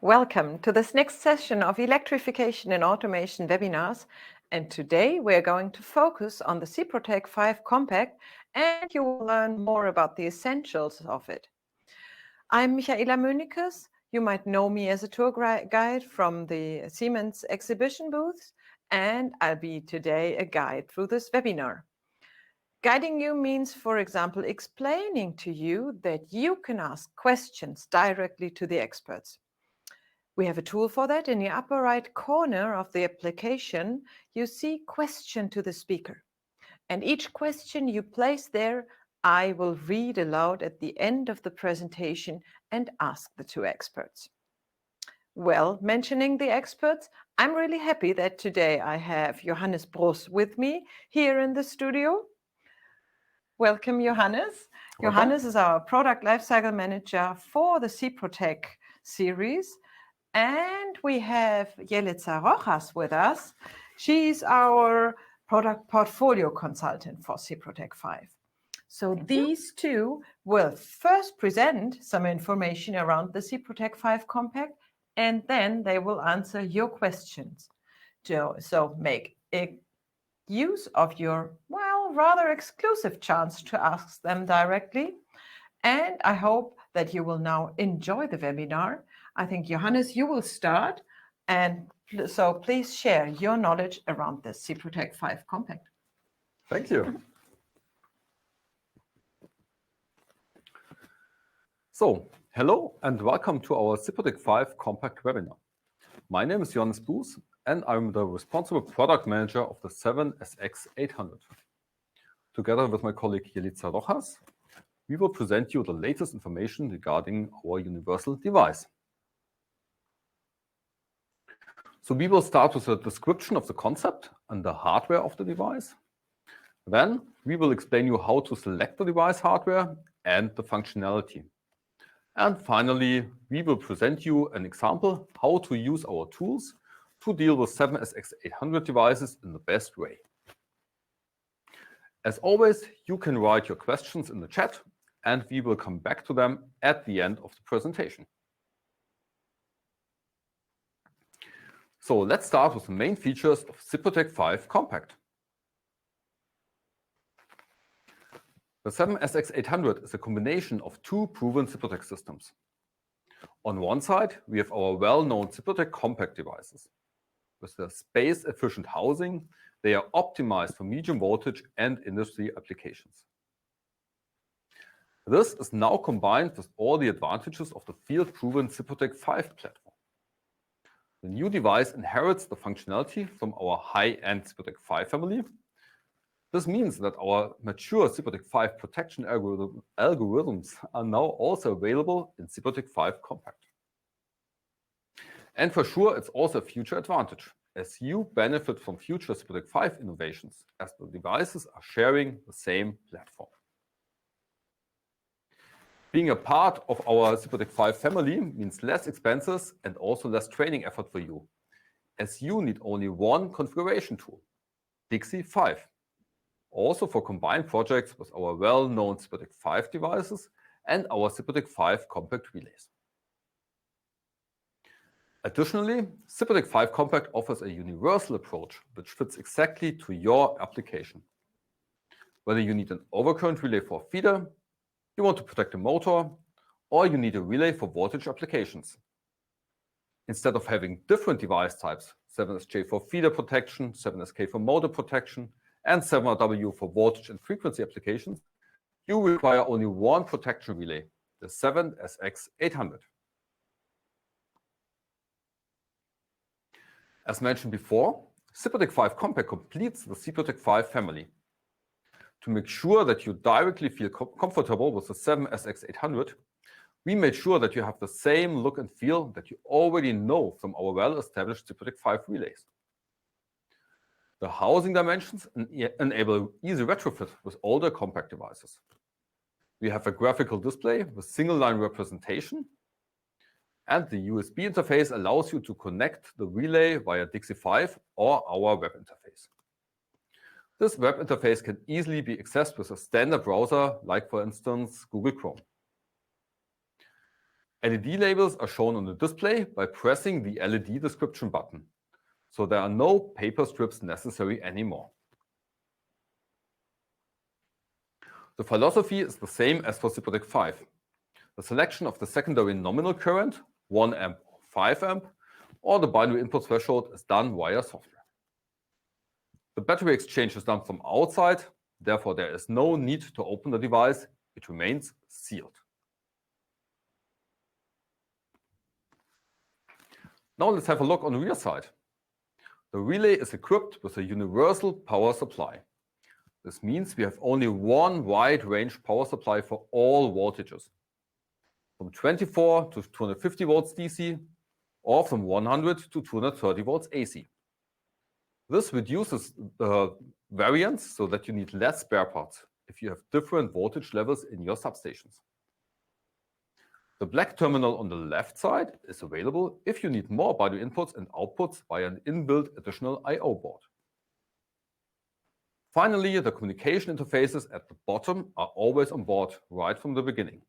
Welcome to this next session of Electrification and Automation webinars. And today we're going to focus on the SIPROTEC 5 Compact, and you will learn more about the essentials of it. I'm Michaela Mönikes. You might know me as a tour guide from the Siemens exhibition booth, and I'll be today a guide through this webinar. Guiding you means, for example, explaining to you that you can ask questions directly to the experts. We have a tool for that. In the upper right corner of the application, you see question to the speaker. And each question you place there, I will read aloud at the end of the presentation and ask the two experts. Well, mentioning the experts, I'm really happy that today I have Johannes Bross with me here in the studio. Welcome, Johannes. Welcome. Johannes is our Product Lifecycle Manager for the SIPROTEC series. And we have Yelitza Rojas with us. She's our product portfolio consultant for SIPROTEC 5. So these two will first present some information around the SIPROTEC 5 Compact, and then they will answer your questions. So make use of your, rather exclusive chance to ask them directly. And I hope that you will now enjoy the webinar. I think, Johannes, you will start. And so please share your knowledge around the SIPROTEC 5 Compact. Thank you. So, hello and welcome to our SIPROTEC 5 Compact webinar. My name is Johannes Bross and I'm the responsible product manager of the 7SX800. Together with my colleague Yelitza Rojas, we will present you the latest information regarding our universal device. So we will start with a description of the concept and the hardware of the device. Then we will explain you how to select the device hardware and the functionality. And finally, we will present you an example how to use our tools to deal with 7SX800 devices in the best way. As always, you can write your questions in the chat and we will come back to them at the end of the presentation. So let's start with the main features of SIPROTEC 5 Compact. The 7SX800 is a combination of two proven SIPROTEC systems. On one side, we have our well-known SIPROTEC compact devices. With their space-efficient housing, they are optimized for medium voltage and industry applications. This is now combined with all the advantages of the field-proven SIPROTEC 5 platform. The new device inherits the functionality from our high-end SIPROTEC 5 family. This means that our mature SIPROTEC 5 protection algorithms are now also available in SIPROTEC 5 Compact. And for sure, it's also a future advantage, as you benefit from future SIPROTEC 5 innovations, as the devices are sharing the same platform. Being a part of our SIPROTEC 5 family means less expenses and also less training effort for you, as you need only one configuration tool, DIGSI 5, also for combined projects with our well-known SIPROTEC 5 devices and our SIPROTEC 5 compact relays. Additionally, SIPROTEC 5 Compact offers a universal approach which fits exactly to your application. Whether you need an overcurrent relay for a feeder, you want to protect a motor, or you need a relay for voltage applications. Instead of having different device types, 7SJ for feeder protection, 7SK for motor protection, and 7RW for voltage and frequency applications, you require only one protection relay, the 7SX800. As mentioned before, SIPROTEC 5 Compact completes the SIPROTEC 5 family. To make sure that you directly feel comfortable with the 7SX800, we made sure that you have the same look and feel that you already know from our well-established SIPROTEC 5 relays. The housing dimensions enable easy retrofit with older compact devices. We have a graphical display with single-line representation, and the USB interface allows you to connect the relay via DIGSI 5 or our web interface. This web interface can easily be accessed with a standard browser, like for instance, Google Chrome. LED labels are shown on the display by pressing the LED description button, so there are no paper strips necessary anymore. The philosophy is the same as for SIPROTEC 5. The selection of the secondary nominal current, 1 amp or 5 amp, or the binary input threshold is done via software. The battery exchange is done from outside, therefore there is no need to open the device, it remains sealed. Now let's have a look on the rear side. The relay is equipped with a universal power supply. This means we have only one wide range power supply for all voltages, from 24 to 250 volts DC or from 100 to 230 volts AC. This reduces the variance so that you need less spare parts if you have different voltage levels in your substations. The black terminal on the left side is available if you need more binary inputs and outputs via an inbuilt additional I/O board. Finally, the communication interfaces at the bottom are always on board right from the beginning.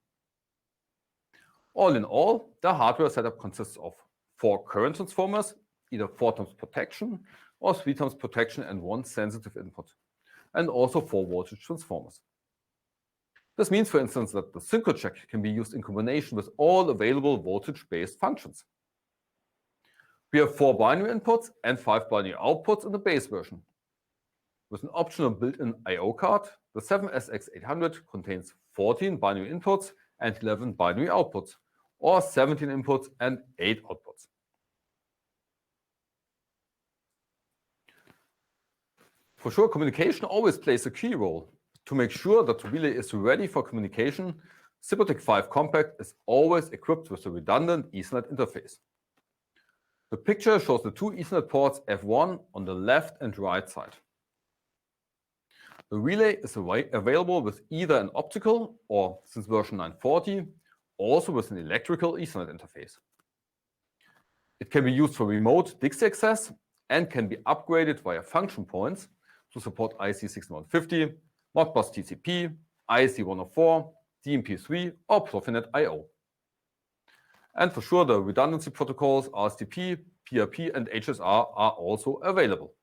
All in all, the hardware setup consists of 4 current transformers, either 4 times protection or 3 times protection and 1 sensitive input, and also 4 voltage transformers. This means, for instance, that the synchro check can be used in combination with all available voltage-based functions. We have 4 binary inputs and 5 binary outputs in the base version. With an optional built-in I/O card, the 7SX800 contains 14 binary inputs and 11 binary outputs, or 17 inputs and 8 outputs. For sure, communication always plays a key role. To make sure that the relay is ready for communication, SIPROTEC 5 Compact is always equipped with a redundant Ethernet interface. The picture shows the 2 Ethernet ports F1 on the left and right side. The relay is available with either an optical or, since version 940, also with an electrical Ethernet interface. It can be used for remote DIGSI access and can be upgraded via function points to support IC6150, Modbus TCP, IC104, DMP3, or Profinet I/O. And for sure, the redundancy protocols RSTP, PRP, and HSR are also available.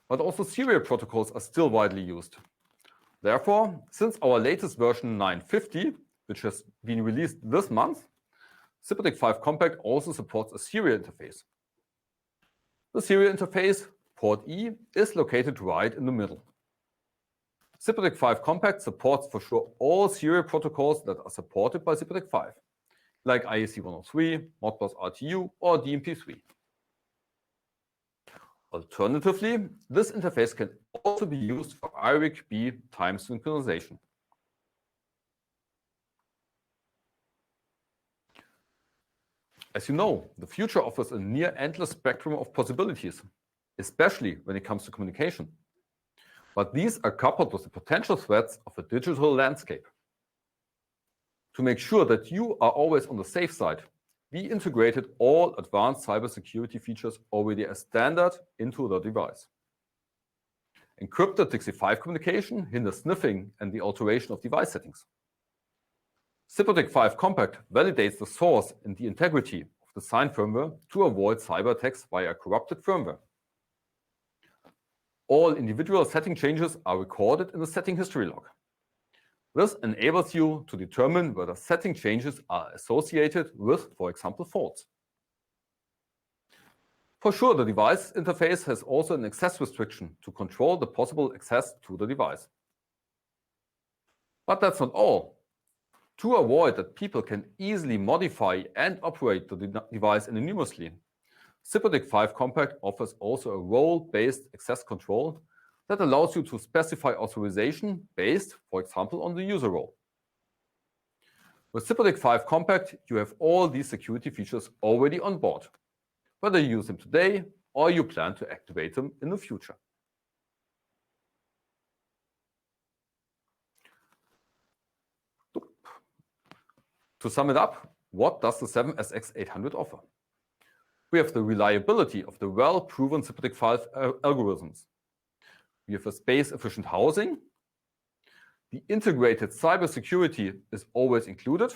But also serial protocols are still widely used. Therefore, since our latest version 950, which has been released this month, SIPROTEC 5 Compact also supports a serial interface. The serial interface, port E, is located right in the middle. SIPROTEC 5 Compact supports for sure all serial protocols that are supported by SIPROTEC 5, like IEC103, Modbus RTU, or DMP3. Alternatively, this interface can also be used for IRIG-B time synchronization. As you know, the future offers a near endless spectrum of possibilities, especially when it comes to communication. But these are coupled with the potential threats of a digital landscape. To make sure that you are always on the safe side, we integrated all advanced cybersecurity features already as standard into the device. Encrypted DIGSI-5 communication hinders sniffing and the alteration of device settings. SIPROTEC 5 Compact validates the source and the integrity of the signed firmware to avoid cyber attacks via corrupted firmware. All individual setting changes are recorded in the setting history log. This enables you to determine whether setting changes are associated with, for example, faults. For sure, the device interface has also an access restriction to control the possible access to the device. But that's not all. To avoid that people can easily modify and operate the device anonymously, SIPROTEC 5 Compact offers also a role-based access control that allows you to specify authorization based, for example, on the user role. With SIPROTEC 5 Compact, you have all these security features already on board, whether you use them today or you plan to activate them in the future. To sum it up, what does the 7SX800 offer? We have the reliability of the well-proven SIPROTEC 5 algorithms. We have a space-efficient housing. The integrated cybersecurity is always included.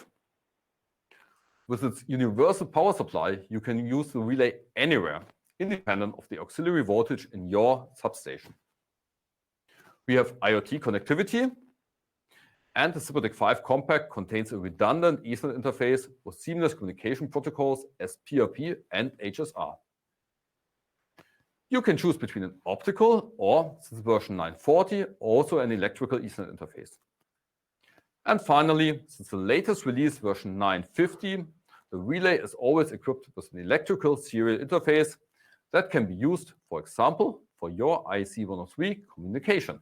With its universal power supply, you can use the relay anywhere, independent of the auxiliary voltage in your substation. We have IoT connectivity, and the SIPROTEC 5 Compact contains a redundant Ethernet interface with seamless communication protocols as PRP and HSR. You can choose between an optical or, since version 940, also an electrical Ethernet interface. And finally, since the latest release, version 950, the relay is always equipped with an electrical serial interface that can be used, for example, for your IEC103 communication.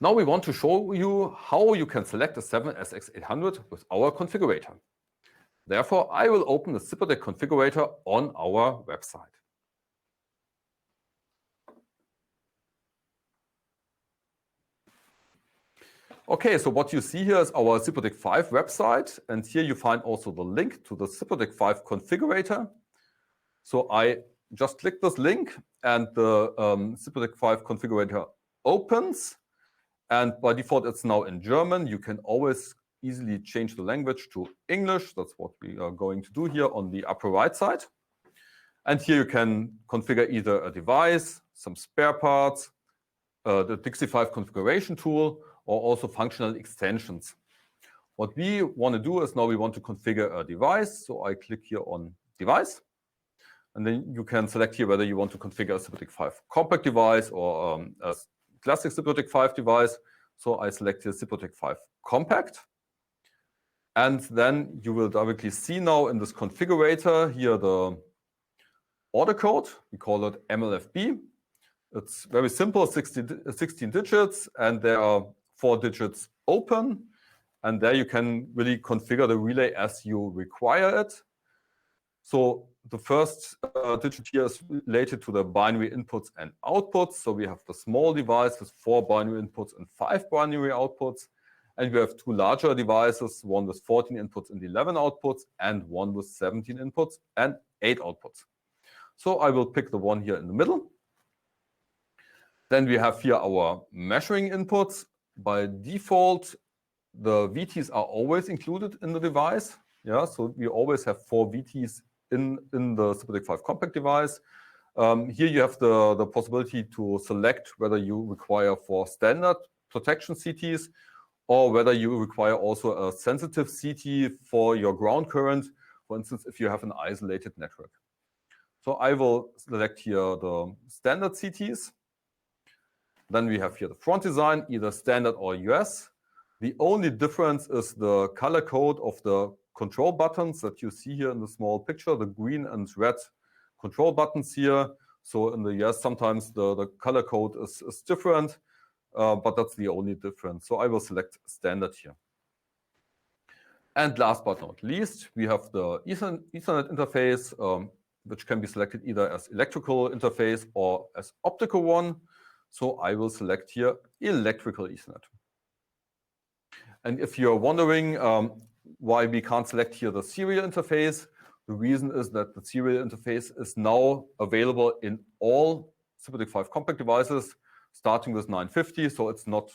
Now we want to show you how you can select a 7SX800 with our configurator. Therefore, I will open the SIPROTEC configurator on our website. Okay, so what you see here is our SIPROTEC 5 website, and here you find also the link to the SIPROTEC 5 configurator. So I just click this link, and the SIPROTEC 5 configurator opens. And by default, it's now in German. You can always easily change the language to English. That's what we are going to do here on the upper right side. And here you can configure either a device, some spare parts, the DIGSI 5 configuration tool, or also functional extensions. What we want to do is now we want to configure a device. So I click here on Device. And then you can select here whether you want to configure a SIPROTEC 5 Compact device or a classic SIPROTEC 5 device. So I select here SIPROTEC 5 Compact. And then you will directly see now in this configurator here the order code. We call it MLFB. It's very simple, 16 digits, and there are 4 digits open. And there you can really configure the relay as you require it. So the first digit here is related to the binary inputs and outputs. So we have the small device with 4 binary inputs and 5 binary outputs. And we have 2 larger devices, one with 14 inputs and 11 outputs, and one with 17 inputs and 8 outputs. So I will pick the one here in the middle. Then we have here our measuring inputs. By default, the VTs are always included in the device. Yeah, so we always have 4 VTs in the SIPROTEC 5 Compact device. Here you have the possibility to select whether you require for standard protection CTs or whether you require also a sensitive CT for your ground current, for instance, if you have an isolated network. So I will select here the standard CTs. Then we have here the front design, either standard or US. The only difference is the color code of the control buttons that you see here in the small picture, the green and red control buttons here. So in the US, sometimes the color code is different, but that's the only difference. So I will select standard here. And last but not least, we have the Ethernet interface, which can be selected either as electrical interface or as optical one. So I will select here electrical Ethernet. And if you're wondering why we can't select here the serial interface, the reason is that the serial interface is now available in all SIPROTEC 5 Compact devices, starting with 950. So it's not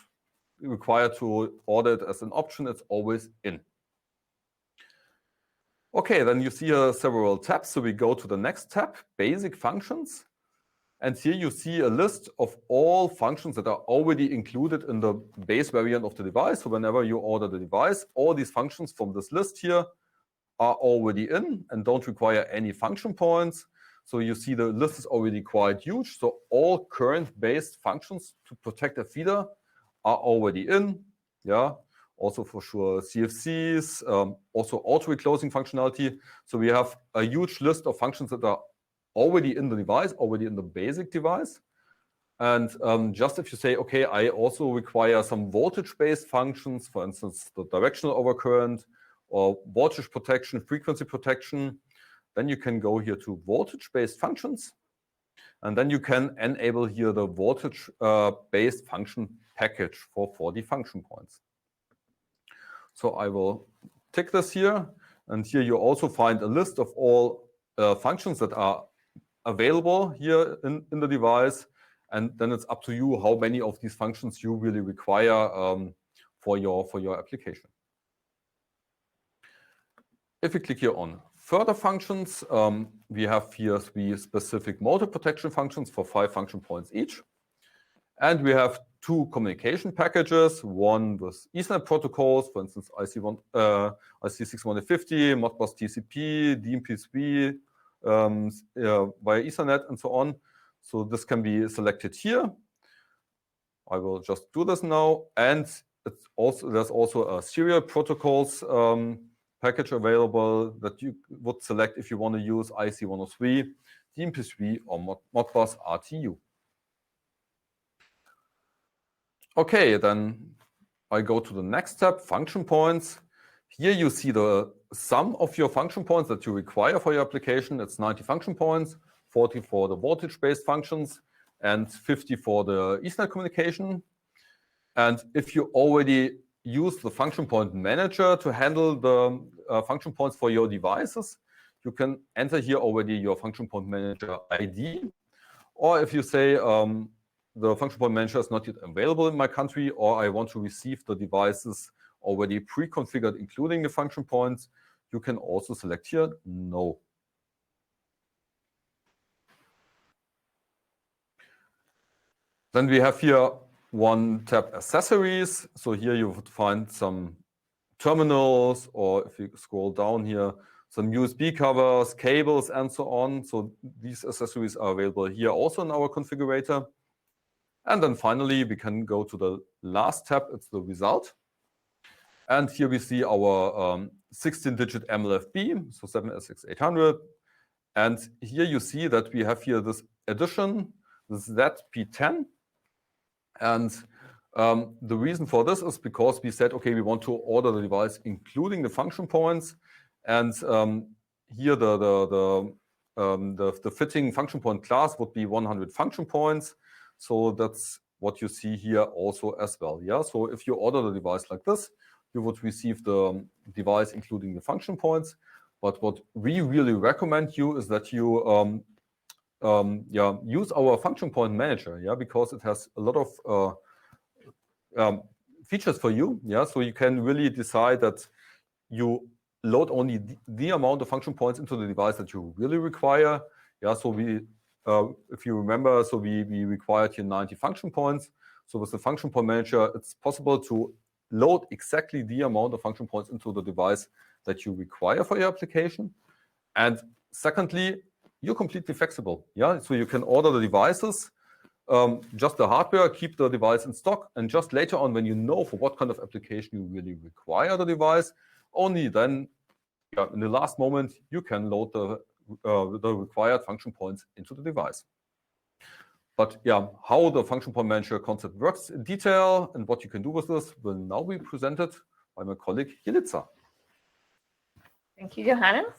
required to order it as an option. It's always in. Okay, then you see here several tabs. So we go to the next tab, Basic Functions. And here you see a list of all functions that are already included in the base variant of the device. So whenever you order the device, all these functions from this list here are already in and don't require any function points. So you see the list is already quite huge. So all current based functions to protect a feeder are already in. Yeah. Also for sure CFCs, also auto-reclosing functionality. So we have a huge list of functions that are already in the device, already in the basic device. And just if you say, okay, I also require some voltage-based functions, for instance, the directional overcurrent or voltage protection, frequency protection, then you can go here to voltage-based functions. And then you can enable here the voltage-based function package for 40 function points. So I will tick this here. And here you also find a list of all functions that are available here in the device. And then it's up to you how many of these functions you really require for your application. If we click here on further functions, we have here 3 specific motor protection functions for 5 function points each. And we have 2 communication packages, one with Ethernet protocols, for instance, IC6150, Modbus TCP, DMP3 via Ethernet, and so on. So this can be selected here. I will just do this now. And there's also a serial protocols package available that you would select if you want to use IC103, DMP3, or Modbus RTU. Okay, then I go to the next step, function points. Here you see the sum of your function points that you require for your application. It's 90 function points, 40 for the voltage-based functions, and 50 for the Ethernet communication. And if you already use the function point manager to handle the function points for your devices, you can enter here already your function point manager ID. Or if you say, the function point manager is not yet available in my country, or I want to receive the devices already pre-configured, including the function points, you can also select here no. Then we have here one tab accessories. So here you would find some terminals, or if you scroll down here, some USB covers, cables, and so on. So these accessories are available here also in our configurator. And then finally, we can go to the last tab. It's the result. And here we see our 16-digit MLFB, so 7SX800. And here you see that we have here this addition, this ZP10. And the reason for this is because we said, okay, we want to order the device including the function points. And here the fitting function point class would be 100 function points. So that's what you see here also as well. Yeah. So if you order the device like this, you would receive the device including the function points. But what we really recommend you is that you use our function point manager, because it has a lot of features for you. Yeah. So you can really decide that you load only the amount of function points into the device that you really require. Yeah. So if you remember, so we required here 90 function points. So with the function point manager, it's possible to load exactly the amount of function points into the device that you require for your application. And secondly, you're completely flexible. Yeah, so you can order the devices, just the hardware, keep the device in stock, and just later on, when you know for what kind of application you really require the device, only then, in the last moment, you can load the required function points into the device. But how the function point manager concept works in detail and what you can do with this will now be presented by my colleague Jelitza. Thank you, Johannes.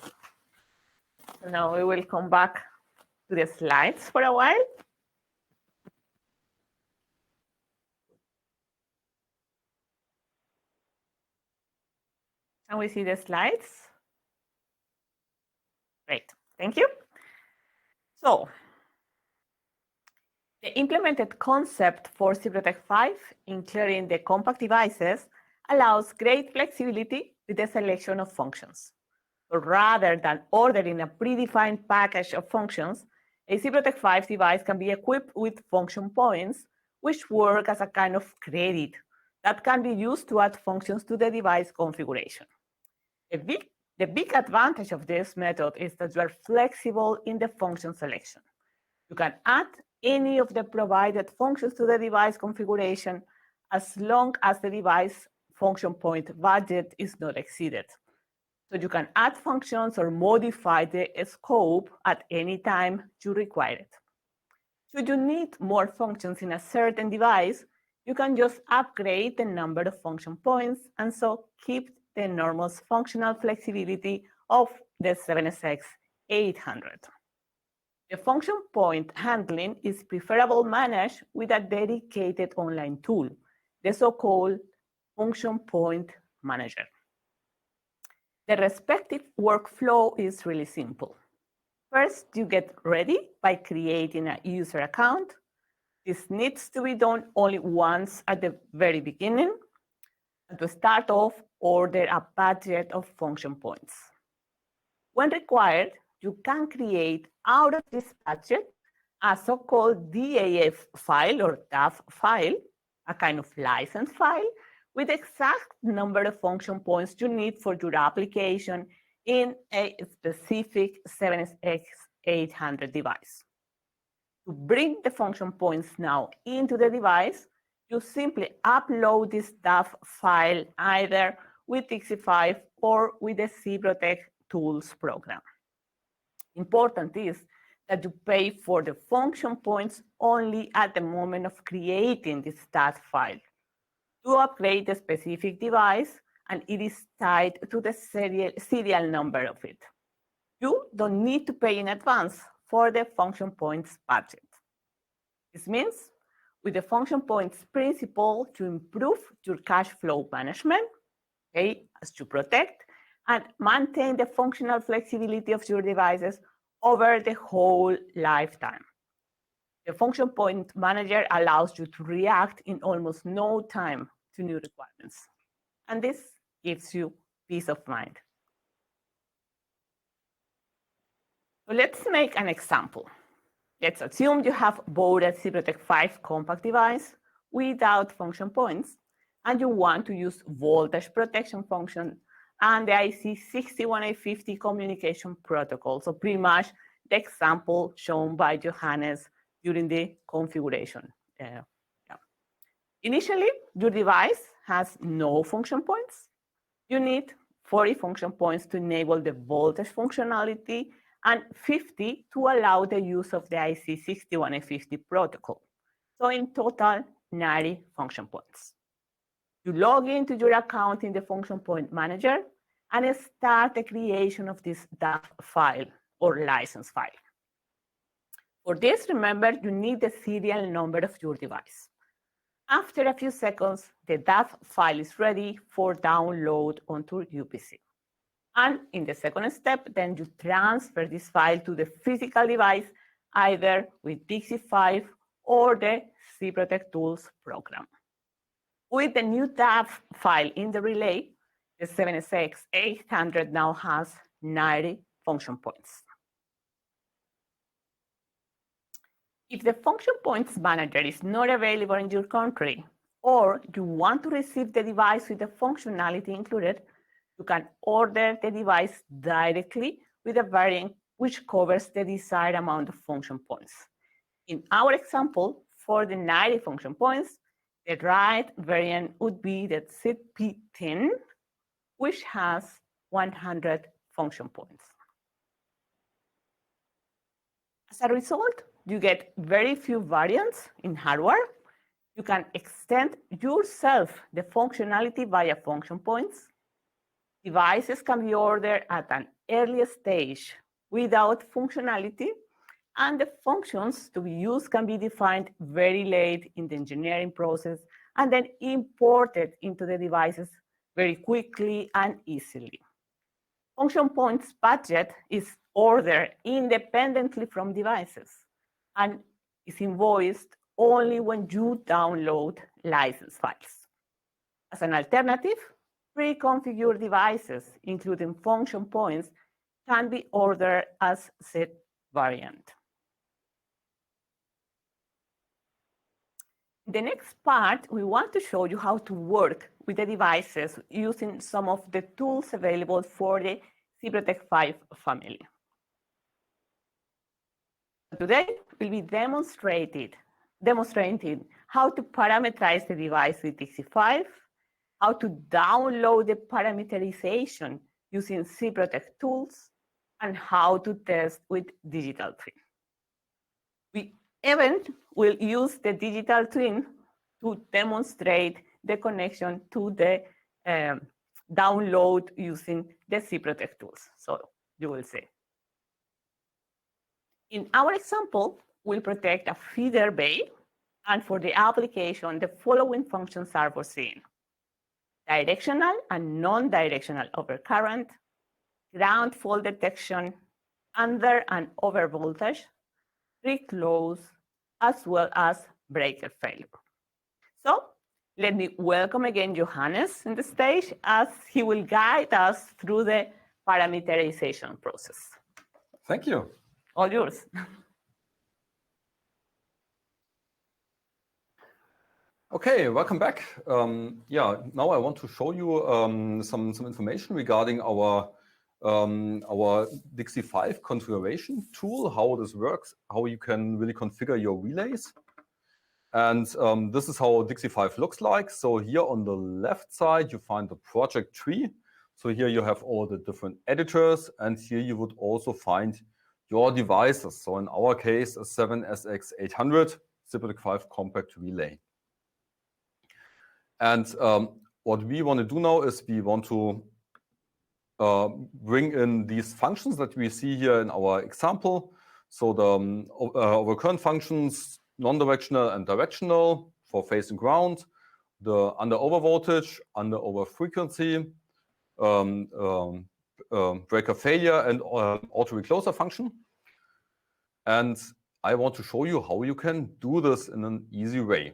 So now we will come back to the slides for a while. Can we see the slides? Great, thank you. So, the implemented concept for SIPROTEC 5, including the compact devices, allows great flexibility with the selection of functions. So rather than ordering a predefined package of functions, a SIPROTEC 5 device can be equipped with function points, which work as a kind of credit that can be used to add functions to the device configuration. The big advantage of this method is that you are flexible in the function selection. You can add any of the provided functions to the device configuration as long as the device function point budget is not exceeded. So you can add functions or modify the scope at any time you require it. Should you need more functions in a certain device, you can just upgrade the number of function points and so keep the enormous functional flexibility of the 7SX800. The function point handling is preferable managed with a dedicated online tool, the so-called function point manager. The respective workflow is really simple. First, you get ready by creating a user account. This needs to be done only once at the very beginning. And to start off, order a budget of function points. When required, you can create out of this budget a so-called DAF file or DAF file, a kind of license file with the exact number of function points you need for your application in a specific 7SX800 device. To bring the function points now into the device, you simply upload this DAF file either with DIGSI 5 or with the SIPROTEC tools program. Important is that you pay for the function points only at the moment of creating this DAF file. To upgrade the specific device, and it is tied to the serial number of it. You don't need to pay in advance for the function points budget. This means with the function points principle to improve your cash flow management, okay, as you protect and maintain the functional flexibility of your devices over the whole lifetime. The function point manager allows you to react in almost no time to new requirements. And this gives you peace of mind. So let's make an example. Let's assume you have bought a SIPROTEC 5 compact device without function points, and you want to use voltage protection function and the IC61850 communication protocol. So pretty much the example shown by Johannes during the configuration. Initially, your device has no function points. You need 40 function points to enable the voltage functionality and 50 to allow the use of the IC61850 protocol. So in total, 90 function points. You log into your account in the function point manager and start the creation of this DAF file or license file. For this, remember, you need the serial number of your device. After a few seconds, the DAF file is ready for download onto your PC. And in the second step, then you transfer this file to the physical device, either with DIGSI 5 or the SIPROTEC tools program. With the new DAF file in the relay, the 7SX800 now has 90 function points. If the function points manager is not available in your country, or you want to receive the device with the functionality included, you can order the device directly with a variant which covers the desired amount of function points. In our example, for the 90 function points, the right variant would be the ZP10, which has 100 function points. As a result, you get very few variants in hardware. You can extend yourself the functionality via function points. Devices can be ordered at an early stage without functionality, and the functions to be used can be defined very late in the engineering process and then imported into the devices very quickly and easily. Function points budget is ordered independently from devices and is invoiced only when you download license files. As an alternative, pre-configured devices, including function points, can be ordered as set variant. In the next part, we want to show you how to work with the devices using some of the tools available for the SIPROTEC 5 family. Today, we'll be demonstrating how to parameterize the device with DIGSI 5, how to download the parameterization using SIPROTEC tools, and how to test with digital twin. We even will use the digital twin to demonstrate the connection to the download using the SIPROTEC tools. So you will see. In our example, we'll protect a feeder bay, and for the application, the following functions are foreseen: directional and non-directional overcurrent, ground fault detection, under and over voltage, reclose, as well as breaker failure. So let me welcome again Johannes in the stage as he will guide us through the parameterization process. Thank you. All yours. Okay, welcome back. Yeah, now I want to show you some information regarding our DIGSI 5 configuration tool, how this works, how you can really configure your relays. And this is how DIGSI 5 looks like. So here on the left side, you find the project tree. So here you have all the different editors, and here you would also find your devices. So in our case, a 7SX800 SIPROTEC 5 compact relay. And what we want to do now is we want to bring in these functions that we see here in our example. So the overcurrent functions, non-directional and directional for phase and ground, the under over voltage, under over frequency, breaker failure, and auto recloser function. And I want to show you how you can do this in an easy way.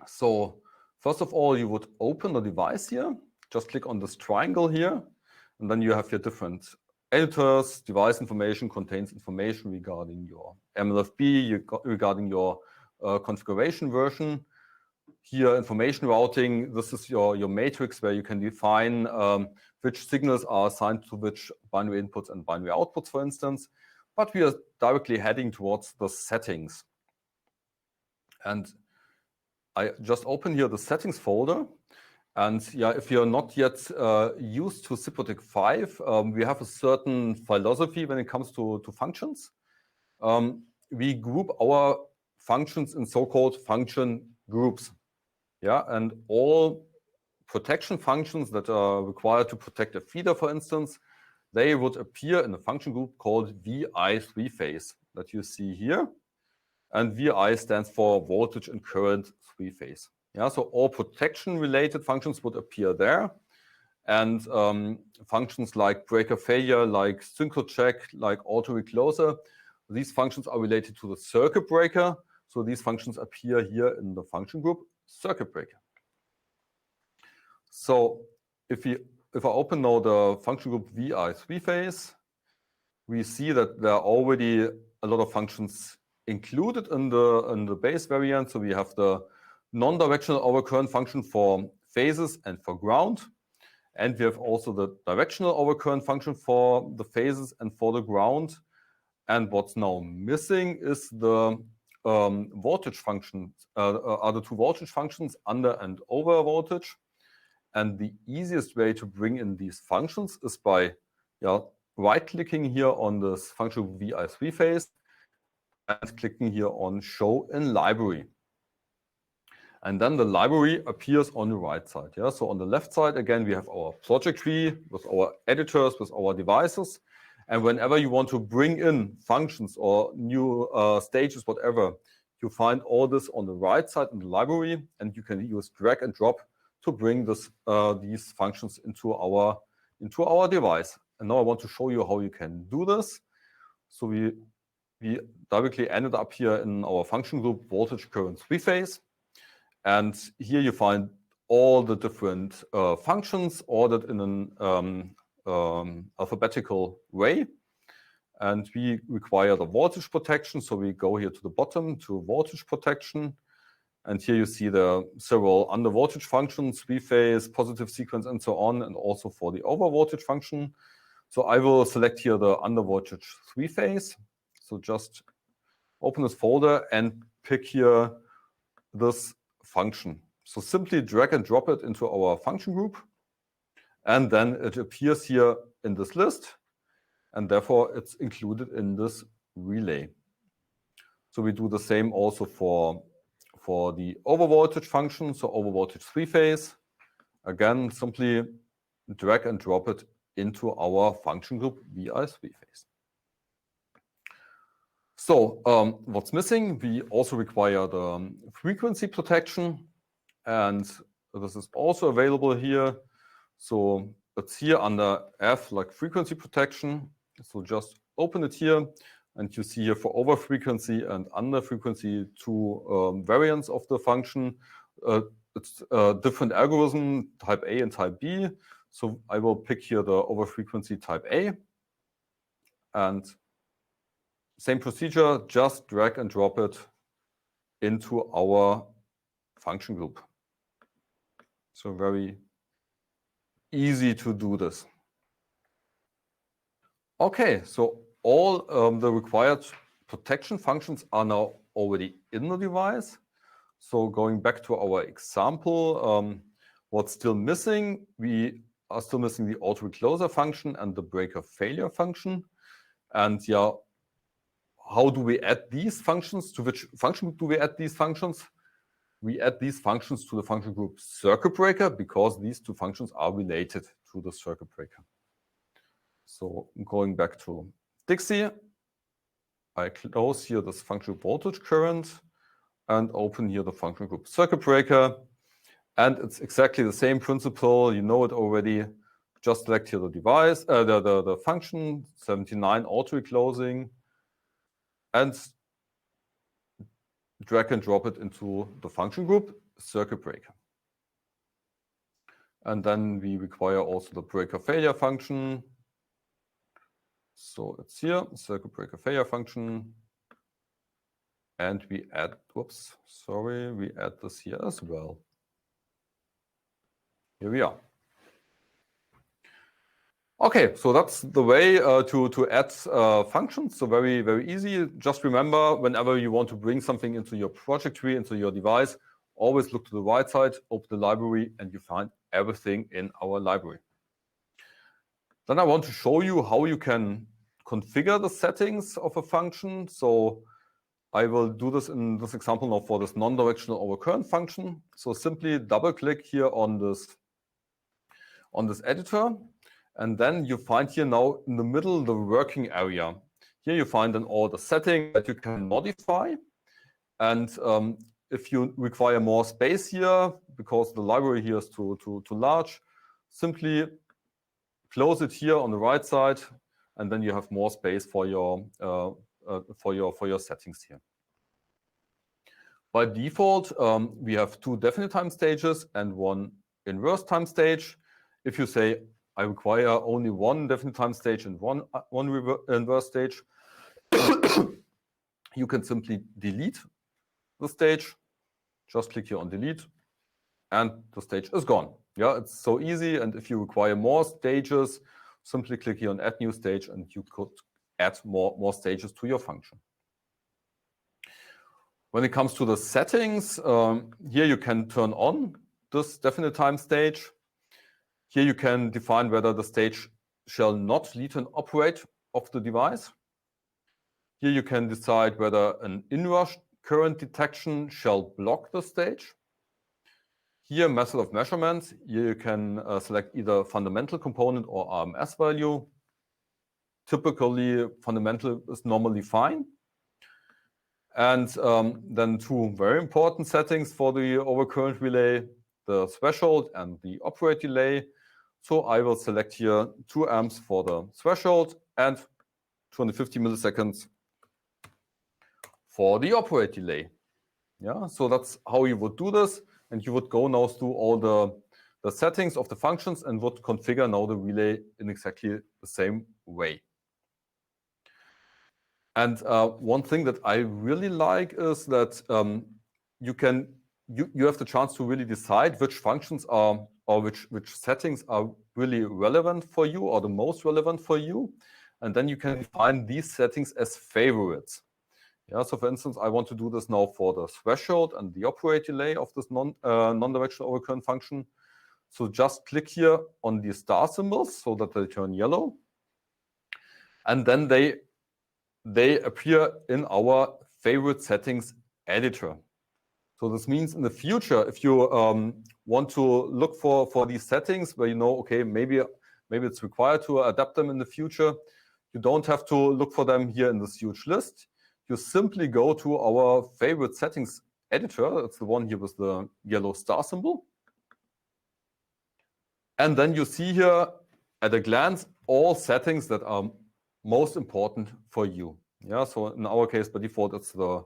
So first of all, you would open the device here, just click on this triangle here, and then you have your different editors. Device information contains information regarding your MLFB, regarding your configuration version. Here, information routing, this is your matrix where you can define which signals are assigned to which binary inputs and binary outputs, for instance. But we are directly heading towards the settings. And I just open here the settings folder. And yeah, if you're not yet used to SIPROTEC 5, we have a certain philosophy when it comes to functions. We group our functions in so-called function groups. Yeah, and all protection functions that are required to protect a feeder, for instance, they would appear in a function group called VI three-phase that you see here. And VI stands for voltage and current three-phase. Yeah, so all protection-related functions would appear there. And functions like breaker failure, like synchro check, like auto recloser, these functions are related to the circuit breaker. So these functions appear here in the function group circuit breaker. So if I open now the function group VI three-phase, we see that there are already a lot of functions included in the base variant. So we have the non-directional overcurrent function for phases and for ground. And we have also the directional overcurrent function for the phases and for the ground. And what's now missing is the voltage function, are the two voltage functions, under and over voltage. And the easiest way to bring in these functions is by right-clicking here on this function VI three-phase and clicking here on Show in Library. And then the library appears on the right side. Yeah? So on the left side, again, we have our project tree with our editors, with our devices. And whenever you want to bring in functions or new stages, whatever, you find all this on the right side in the library, and you can use drag and drop to bring these functions into our device. And now I want to show you how you can do this. So we directly ended up here in our function group voltage current three-phase. And here you find all the different functions ordered in an alphabetical way. And we require the voltage protection. So we go here to the bottom to voltage protection. And here you see the several under voltage functions, three-phase, positive sequence, and so on, and also for the over voltage function. So I will select here the under voltage three-phase. So just open this folder and pick here this function. So simply drag and drop it into our function group. And then it appears here in this list. And therefore, it's included in this relay. So we do the same also for the overvoltage function, so overvoltage three-phase. Again, simply drag and drop it into our function group VI three-phase. So what's missing? We also require the frequency protection. And this is also available here. So it's here under F, like frequency protection. So just open it here, and you see here for over frequency and under frequency two variants of the function. It's a different algorithm, type A and type B. So I will pick here the over frequency type A. And same procedure, just drag and drop it into our function group. So very easy to do this. Okay, so all the required protection functions are now already in the device. So going back to our example, what's still missing? We are still missing the auto recloser function and the breaker failure function. And yeah, how do we add these functions? To which function group do we add these functions? We add these functions to the function group circuit breaker because these two functions are related to the circuit breaker. So going back to DIGSI, I close here this function group voltage current and open here the function group circuit breaker. And it's exactly the same principle. You know it already. Just select here the device, the function 79 auto reclosing, and drag and drop it into the function group circuit breaker. And then we require also the breaker failure function. So it's here, circuit breaker failure function. And we add, whoops, sorry, we add this here as well. Here we are. Okay, so that's the way to add functions. So very, very easy. Just remember, whenever you want to bring something into your project tree, into your device, always look to the right side, open the library, and you find everything in our library. Then I want to show you how you can configure the settings of a function. So I will do this in this example now for this non-directional overcurrent function. So simply double-click here on this editor. And then you find here now in the middle the working area. Here you find then all the settings that you can modify. And if you require more space here, because the library here is too large, simply close it here on the right side, and then you have more space for your settings here. By default, we have two definite time stages and one inverse time stage. If you say, I require only one definite time stage and one inverse stage, you can simply delete the stage. Just click here on delete, and the stage is gone. Yeah, it's so easy. And if you require more stages, simply click here on add new stage, and you could add more stages to your function. When it comes to the settings, here you can turn on this definite time stage. Here you can define whether the stage shall not lead to an operate of the device. Here you can decide whether an inrush current detection shall block the stage. Here, method of measurement. Here you can select either fundamental component or RMS value. Typically, fundamental is normally fine. And then two very important settings for the overcurrent relay, the threshold and the operate delay. So I will select here 2 amps for the threshold and 250 milliseconds for the operate delay. Yeah, so that's how you would do this. And you would go now through all the settings of the functions and would configure now the relay in exactly the same way. And one thing that I really like is that you have the chance to really decide which functions are or which settings are really relevant for you or the most relevant for you. And then you can define these settings as favorites. Yeah, so for instance, I want to do this now for the threshold and the operate delay of this non-directional overcurrent function. So just click here on the star symbols so that they turn yellow. And then they appear in our favorite settings editor. So this means in the future, if you want to look for these settings where you know, okay, maybe it's required to adapt them in the future, you don't have to look for them here in this huge list. You simply go to our favorite settings editor. It's the one here with the yellow star symbol. And then you see here at a glance all settings that are most important for you. Yeah, so in our case, by default, it's the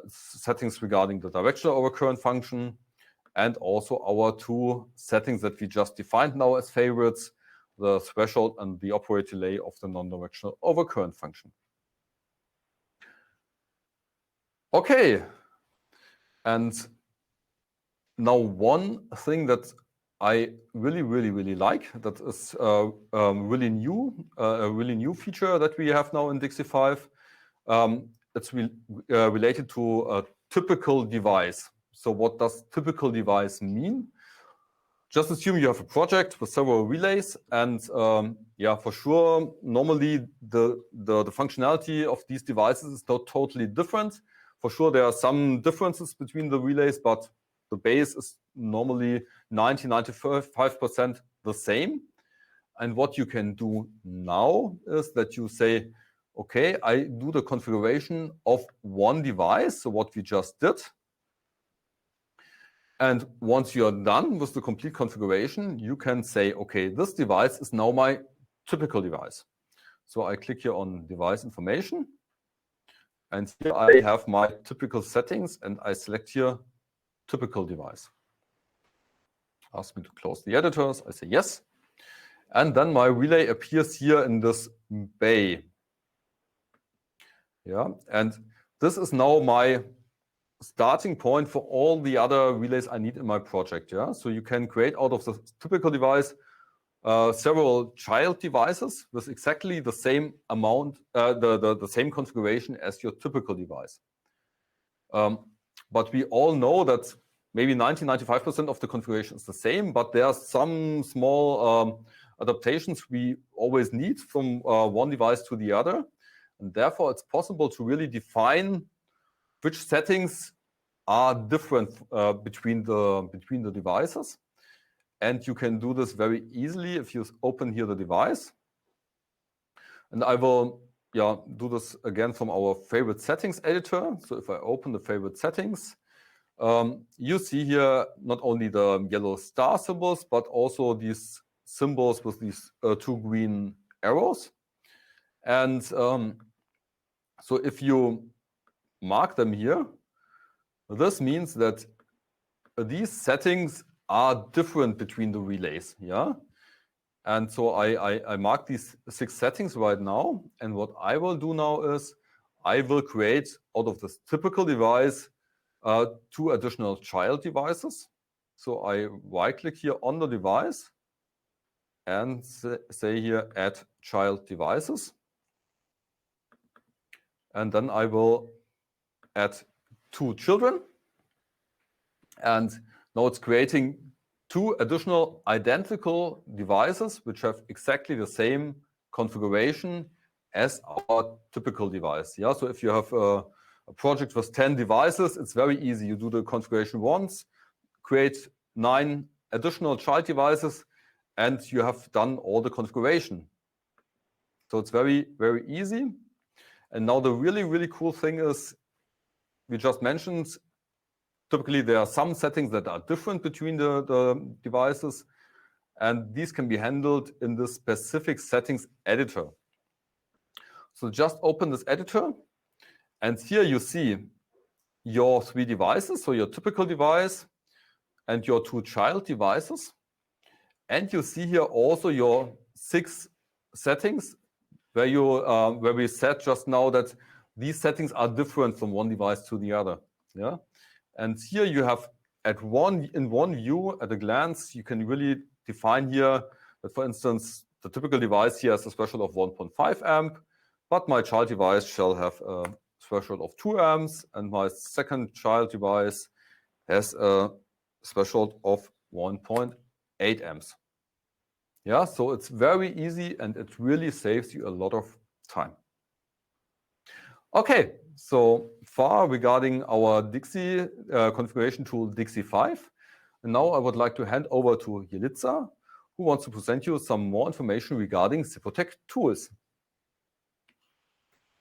settings regarding the directional overcurrent function, and also our two settings that we just defined now as favorites, the threshold and the operator delay of the non-directional overcurrent function. Okay, and now one thing that I really like, that is a really new feature that we have now in DIGSI 5. It's related to a typical device. So what does typical device mean? Just assume you have a project with several relays, and yeah, for sure, normally the functionality of these devices is not totally different. For sure, there are some differences between the relays, but the base is normally 95% the same. And what you can do now is that you say, okay, I do the configuration of one device, so what we just did. And once you're done with the complete configuration, you can say, okay, this device is now my typical device. So I click here on device information. And here I have my typical settings, and I select here typical device. Ask me to close the editors. I say yes. And then my relay appears here in this bay. Yeah, and this is now my starting point for all the other relays I need in my project. Yeah, so you can create out of the typical device several child devices with exactly the same amount, the same configuration as your typical device. But we all know that maybe 95% of the configuration is the same, but there are some small adaptations we always need from one device to the other. And therefore, it's possible to really define which settings are different between the devices. And you can do this very easily if you open here the device. And I will do this again from our favorite settings editor. So if I open the favorite settings, you see here not only the yellow star symbols, but also these symbols with these two green arrows. And so if you mark them here, this means that these settings are different between the relays. Yeah. And so I mark these 6 settings right now. And what I will do now is I will create out of this typical device 2 additional child devices. So I right-click here on the device and say here add child devices. And then I will add 2 children. And now it's creating 2 additional identical devices which have exactly the same configuration as our typical device. Yeah, so if you have a project with 10 devices, it's very easy. You do the configuration once, create 9 additional child devices, and you have done all the configuration. So it's very, very easy. And now the really cool thing is, we just mentioned, typically there are some settings that are different between the devices, and these can be handled in the specific settings editor. So just open this editor, and here you see your 3 devices, so your typical device and your 2 child devices. And you see here also your 6 settings where we said just now that these settings are different from one device to the other. Yeah, and here you have in one view at a glance, you can really define here that, for instance, the typical device here has a threshold of 1.5 amp, but my child device shall have a threshold of 2 amps, and my second child device has a threshold of 1.8 amps. Yeah, so it's very easy and it really saves you a lot of time. Okay, so far regarding our DIGSI configuration tool DIGSI 5. And now I would like to hand over to Yelitsa, who wants to present you some more information regarding SIPROTEC tools.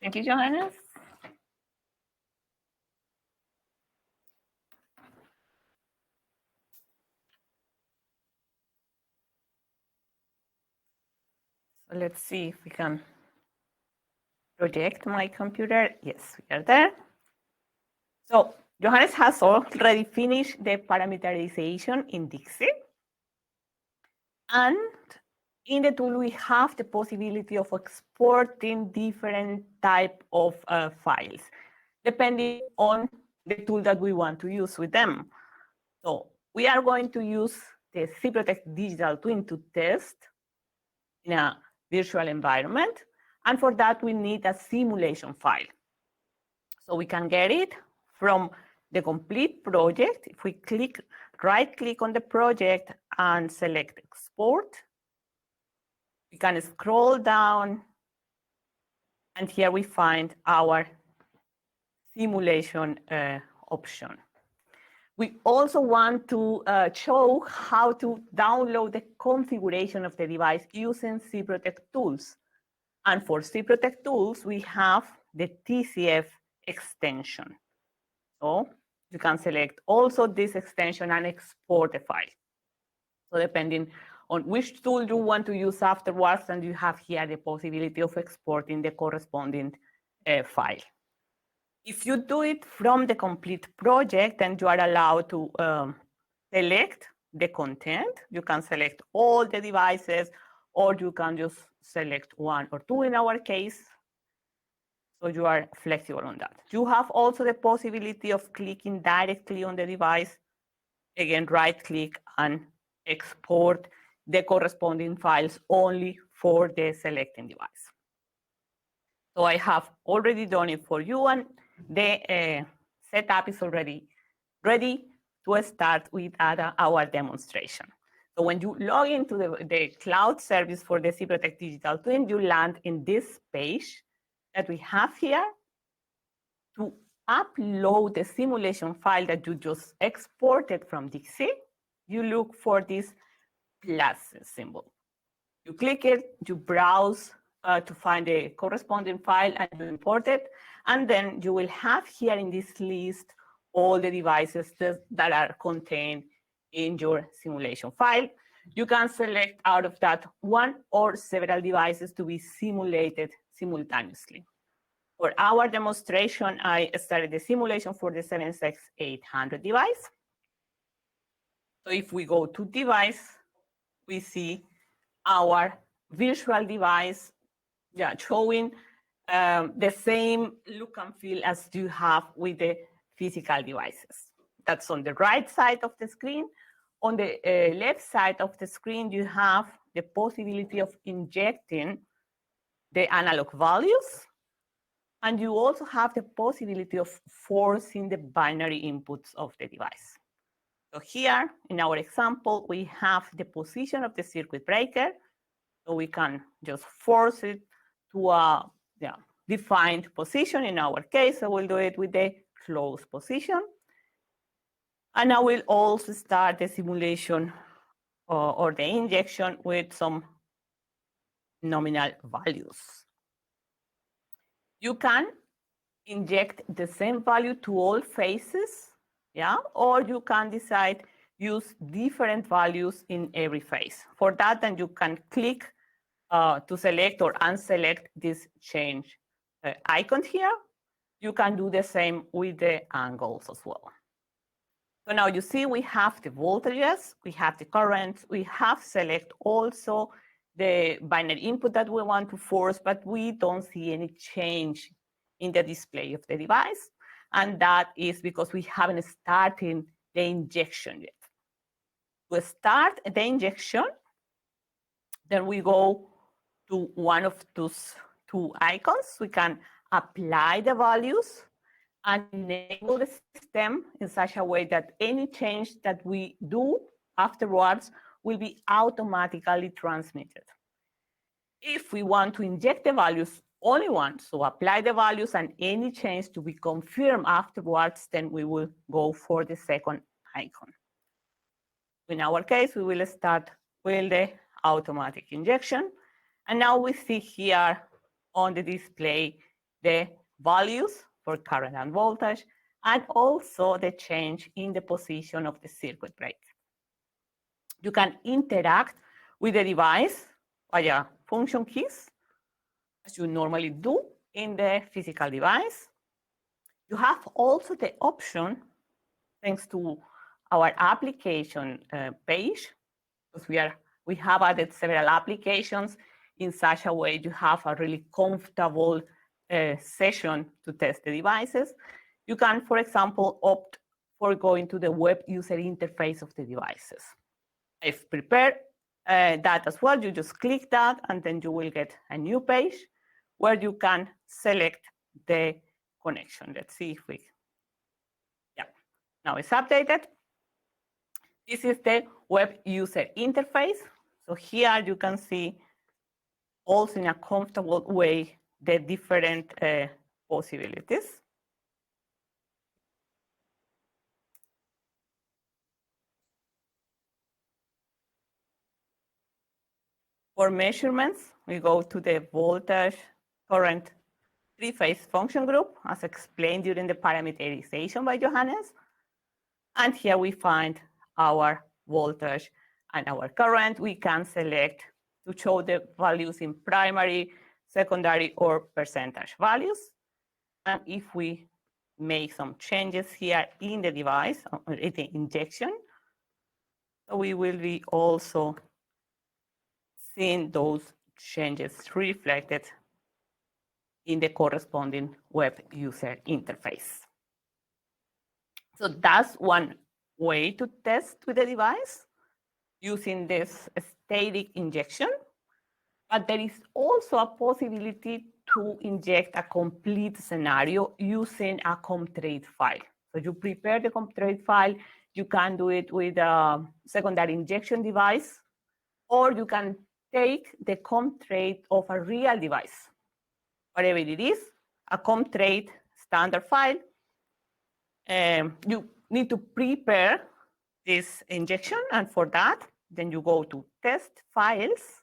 Thank you, Johannes. So let's see if we can project my computer. Yes, we are there. So Johannes has already finished the parameterization in DIGSI. And in the tool, we have the possibility of exporting different type of files, depending on the tool that we want to use with them. So we are going to use the SIPROTEC digital twin to test in a virtual environment. And for that, we need a simulation file. So we can get it from the complete project. If we right-click on the project and select export, we can scroll down, and here we find our simulation option. We also want to show how to download the configuration of the device using SIPROTEC tools. And for SIPROTEC tools, we have the TCF extension. So you can select also this extension and export the file. So depending on which tool you want to use afterwards, and you have here the possibility of exporting the corresponding file. If you do it from the complete project, then you are allowed to select the content. You can select all the devices, or you can just select one or two in our case. So you are flexible on that. You have also the possibility of clicking directly on the device. Again, right-click and export the corresponding files only for the selecting device. So I have already done it for you, and the setup is already ready to start with our demonstration. So when you log into the cloud service for the SIPROTEC Digital Twin, you land in this page that we have here. To upload the simulation file that you just exported from DIGSI, you look for this plus symbol. You click it, you browse to find the corresponding file, and you import it. And then you will have here in this list all the devices that are contained in your simulation file. You can select out of that one or several devices to be simulated simultaneously. For our demonstration, I started the simulation for the 7SX800 device. So if we go to device, we see our virtual device showing the same look and feel as you have with the physical devices. That's on the right side of the screen. On the left side of the screen, you have the possibility of injecting the analog values. And you also have the possibility of forcing the binary inputs of the device. So here, in our example, we have the position of the circuit breaker. So we can just force it to a defined position. In our case, I will do it with the closed position. And I will also start the simulation or the injection with some nominal values. You can inject the same value to all phases, or you can decide use different values in every phase. For that, then you can click to select or unselect this change icon here. You can do the same with the angles as well. So now you see we have the voltages, we have the currents, we have select also the binary input that we want to force, but we don't see any change in the display of the device. And that is because we haven't started the injection yet. To start the injection, then we go to one of those two icons. We can apply the values and enable the system in such a way that any change that we do afterwards will be automatically transmitted. If we want to inject the values only once, so apply the values and any change to be confirmed afterwards, then we will go for the second icon. In our case, we will start with the automatic injection. And now we see here on the display the values for current and voltage, and also the change in the position of the circuit breaker. You can interact with the device via function keys, as you normally do in the physical device. You have also the option, thanks to our application page, because we have added several applications in such a way you have a really comfortable session to test the devices. You can, for example, opt for going to the web user interface of the devices. I've prepared that as well. You just click that, and then you will get a new page where you can select the connection. Let's see if we, yeah, now it's updated. This is the web user interface. So here you can see also in a comfortable way the different possibilities. For measurements, we go to the voltage current three-phase function group, as explained during the parameterization by Johannes. And here we find our voltage and our current. We can select to show the values in primary, secondary, or percentage values. And if we make some changes here in the device, or in the injection, we will be also seeing those changes reflected in the corresponding web user interface. So that's one way to test with the device using this static injection. But there is also a possibility to inject a complete scenario using a ComTrade file. So you prepare the ComTrade file, you can do it with a secondary injection device, or you can take the ComTrade of a real device. Whatever it is, a ComTrade standard file, you need to prepare this injection, and for that, then you go to test files.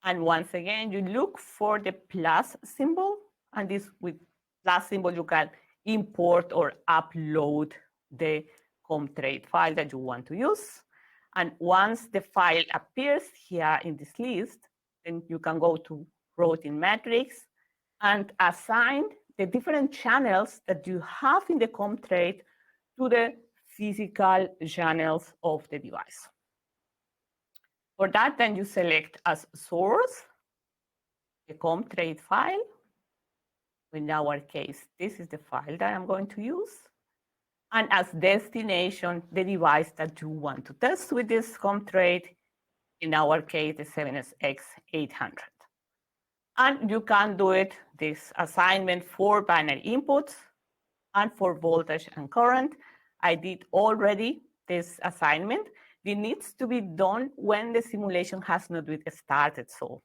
And once again, you look for the plus symbol, and this with plus symbol, you can import or upload the ComTrade file that you want to use. And once the file appears here in this list, then you can go to routing metrics and assign the different channels that you have in the ComTrade to the physical channels of the device. For that, then you select as source the ComTrade file. In our case, this is the file that I'm going to use. And as destination, the device that you want to test with this ComTrade, in our case, the 7SX800. And you can do it, this assignment for binary inputs and for voltage and current. I did already this assignment. It needs to be done when the simulation has not been started. So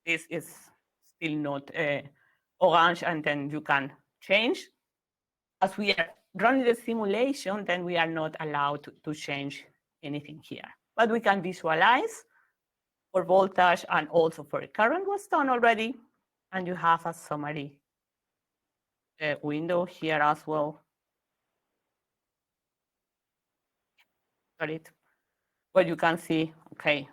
this is still not orange, and then you can change. As we are running the simulation, then we are not allowed to change anything here. But we can visualize for voltage, and also for current was done already. And you have a summary window here as well. Got it. Where you can see, okay,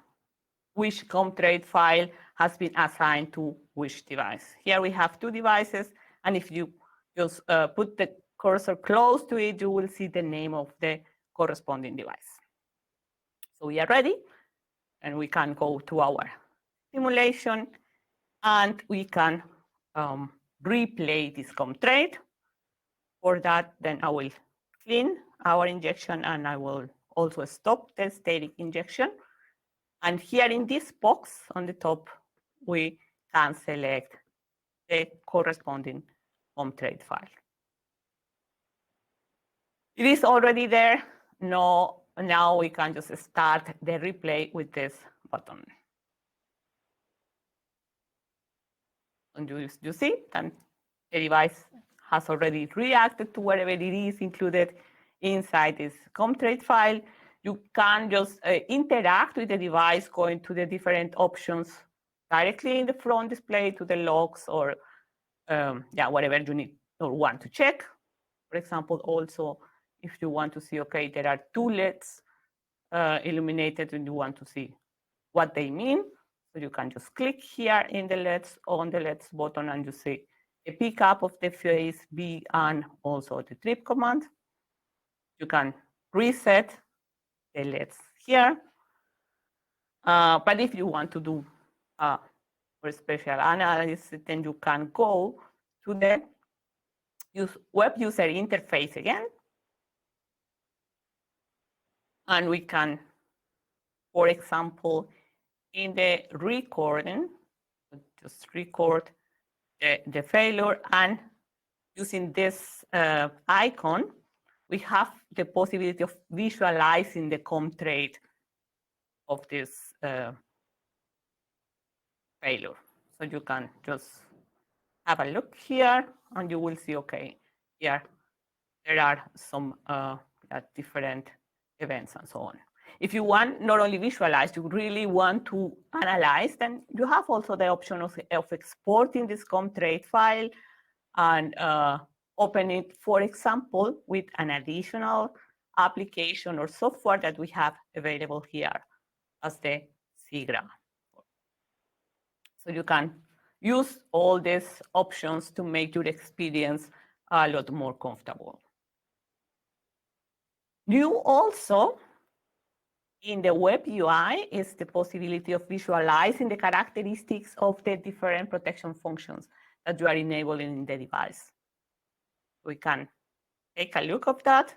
which ComTrade file has been assigned to which device. Here we have two devices, and if you just put the cursor close to it, you will see the name of the corresponding device. So we are ready, and we can go to our simulation, and we can replay this ComTrade. For that, then I will clean our injection, and I will also stop the static injection. And here in this box on the top, we can select the corresponding ComTrade file. It is already there. No, now we can just start the replay with this button. And you see, then the device has already reacted to whatever it is included inside this ComTrade file. You can just interact with the device, going to the different options directly in the front display, to the logs, or whatever you need or want to check. For example, also, if you want to see, okay, there are two LEDs illuminated and you want to see what they mean. So you can just click here in the on the Let's button, and you see a pickup of the phase B and also the trip command. You can reset the LEDs here. But if you want to do for special analysis, then you can go to the web user interface again. And we can, for example, in the recording, just record the failure, and using this icon, we have the possibility of visualizing the comp trade of this failure. So you can just have a look here, and you will see, okay, here there are some different events and so on. If you want not only visualize, you really want to analyze, then you have also the option of exporting this comp trade file and open it, for example, with an additional application or software that we have available here as the SIGRA. So you can use all these options to make your experience a lot more comfortable. New also in the web UI is the possibility of visualizing the characteristics of the different protection functions that you are enabling in the device. We can take a look at that.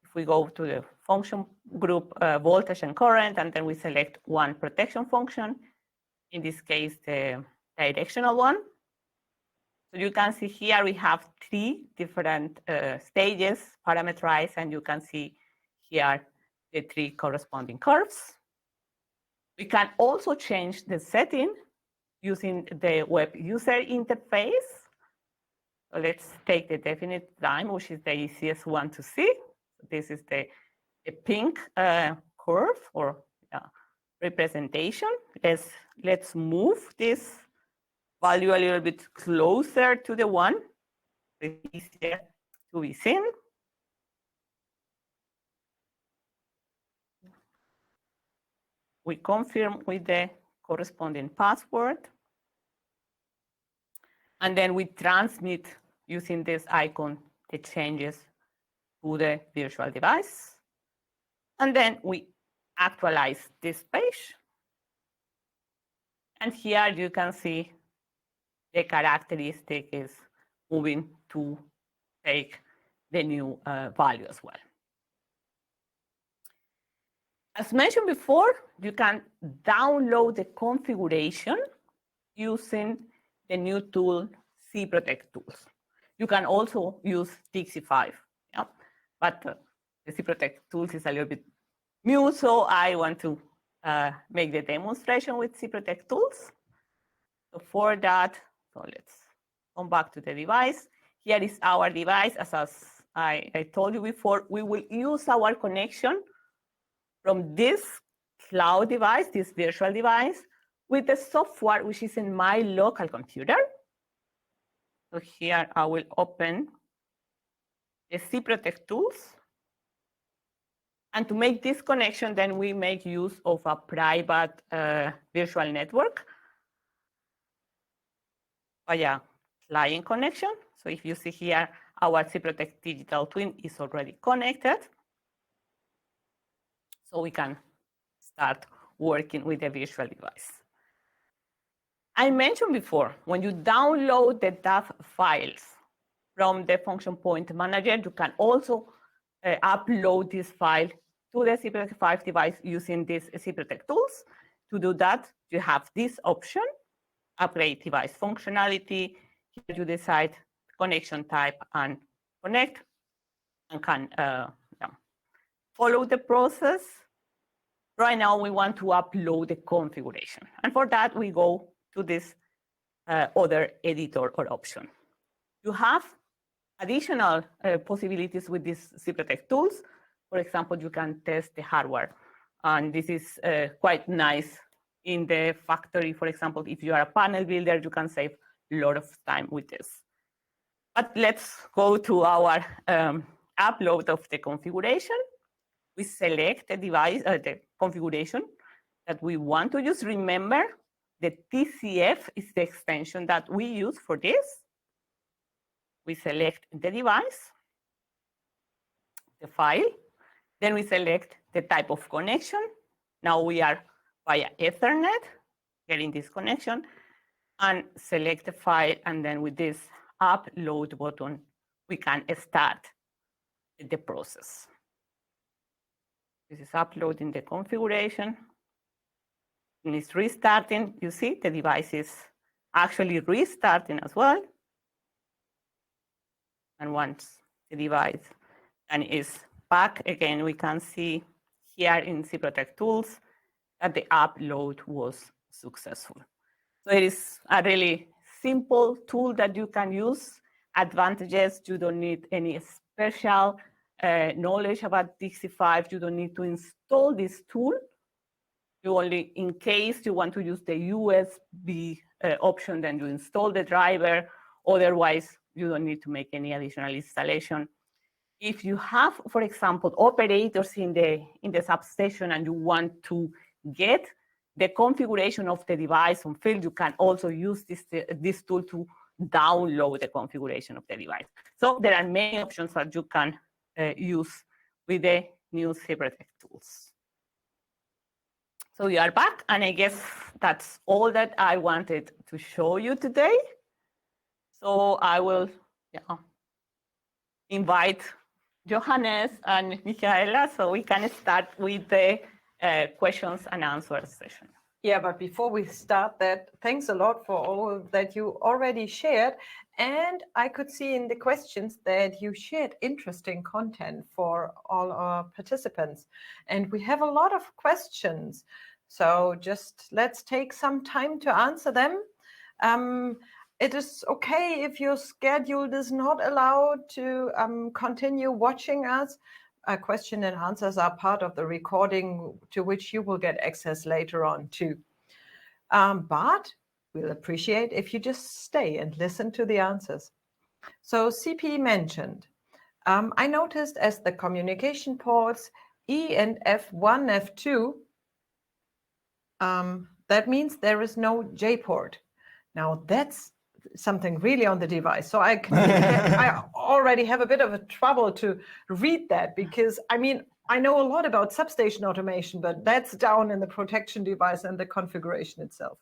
If we go to the function group, voltage and current, and then we select one protection function, in this case, the directional one. So you can see here we have 3 different stages parameterized, and you can see here the 3 corresponding curves. We can also change the setting using the web user interface. So let's take the definite time, which is the easiest one to see. This is the pink curve or representation. Let's move this value a little bit closer to the one. It's easier to be seen. We confirm with the corresponding password. And then we transmit using this icon the changes to the virtual device. And then we actualize this page. And here you can see the characteristic is moving to take the new value as well. As mentioned before, you can download the configuration using the new tool, SIPROTEC tools. You can also use DIGSI 5, yeah? But the SIPROTEC tools is a little bit new, so I want to make the demonstration with SIPROTEC tools. So for that, so let's come back to the device. Here is our device. As I told you before, we will use our connection from this cloud device, this virtual device, with the software which is in my local computer. So here I will open the SIPROTEC tools. And to make this connection, then we make use of a private virtual network via client connection. So if you see here, our SIPROTEC digital twin is already connected. So we can start working with the virtual device. I mentioned before, when you download the DAV files from the function point manager, you can also upload this file to the SIPROTEC 5 device using these SIPROTEC tools. To do that, you have this option, upgrade device functionality. Here you decide connection type and connect, and can follow the process. Right now, we want to upload the configuration. And for that, we go to this other editor or option. You have additional possibilities with these SIPROTEC tools. For example, you can test the hardware. And this is quite nice in the factory. For example, if you are a panel builder, you can save a lot of time with this. But let's go to our upload of the configuration. We select the device, the configuration that we want to use, remember the TCF is the extension that we use for this. We select the device, the file, then we select the type of connection. Now we are via Ethernet, getting this connection, and select the file, and then with this upload button, we can start the process. This is uploading the configuration, and it's restarting. You see, the device is actually restarting as well. And once the device is back again, we can see here in SIPROTEC tools that the upload was successful. So it is a really simple tool that you can use. Advantages, you don't need any special knowledge about DIGSI 5. You don't need to install this tool. You only, in case you want to use the USB option, then you install the driver. Otherwise, you don't need to make any additional installation. If you have, for example, operators in the substation and you want to get the configuration of the device on field, you can also use this tool to download the configuration of the device. So there are many options that you can use with the new SIPROTEC tools. So we are back, and I guess that's all that I wanted to show you today. So I will invite Johannes and Michaela so we can start with the questions and answers session. Yeah, but before we start that, thanks a lot for all that you already shared. And I could see in the questions that you shared interesting content for all our participants. And we have a lot of questions. So just let's take some time to answer them. It is okay if your schedule does not allow to continue watching us. Question and answers are part of the recording to which you will get access later on too. But we'll appreciate if you just stay and listen to the answers. So CP mentioned, I noticed as the communication ports E and F1, F2, that means there is no J port. Now that's something really on the device. So I already have a bit of a trouble to read that because, I mean, I know a lot about substation automation, but that's down in the protection device and the configuration itself.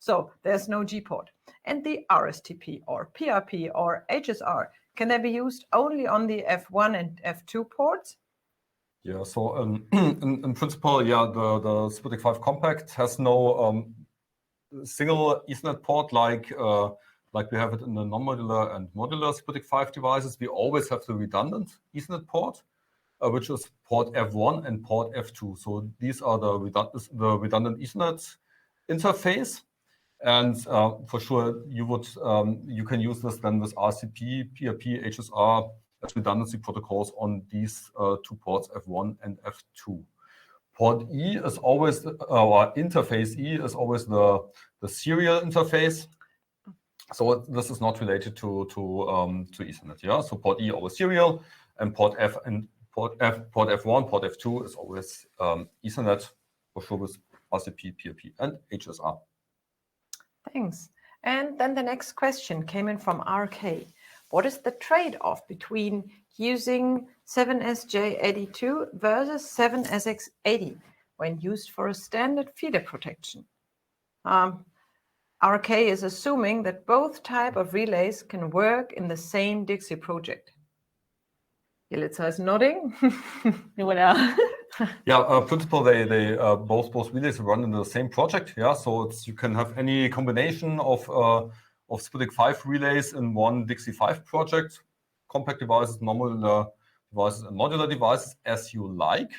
So there's no G port. And the RSTP or PRP or HSR, can they be used only on the F1 and F2 ports? Yeah, so in principle, yeah, the SIPROTEC 5 Compact has no single Ethernet port like we have it in the non-modular and modular SIPROTEC 5 devices. We always have the redundant Ethernet port, which is port F1 and port F2. So these are the redundant Ethernet interface. And for sure, you can use this then with RCP, PRP, HSR as redundancy protocols on these two ports, F1 and F2. Port E is always, or interface E is always the serial interface. So this is not related to Ethernet. Yeah. So port E always serial, and port F and port F1, port F2 is always Ethernet, for sure with RCP, PRP, and HSR. Thanks. And then the next question came in from RK. What is the trade-off between using 7SJ82 versus 7SX80 when used for a standard feeder protection? RK is assuming that both type of relays can work in the same DIGSI project. Yelitsa is nodding. You wanna? Yeah, principle they both relays run in the same project. Yeah, so you can have any combination of SIPROTEC 5 relays in one DIGSI 5 project, compact devices, normal devices, and modular devices as you like.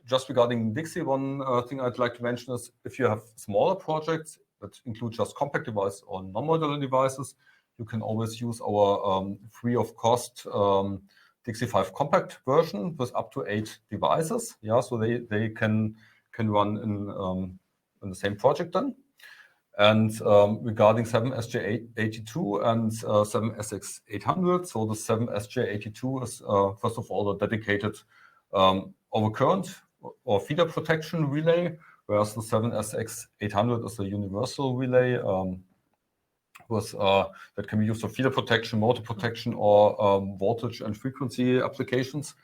Just regarding DIGSI, one thing I'd like to mention is if you have smaller projects that include just compact devices or non-modular devices, you can always use our free of cost DIGSI 5 compact version with up to 8 devices. Yeah, so they can run in the same project then. And regarding 7SJ82 and 7SX800, so the 7SJ82 is first of all a dedicated overcurrent or feeder protection relay, whereas the 7SX800 is a universal relay that can be used for feeder protection, motor protection, or voltage and frequency applications.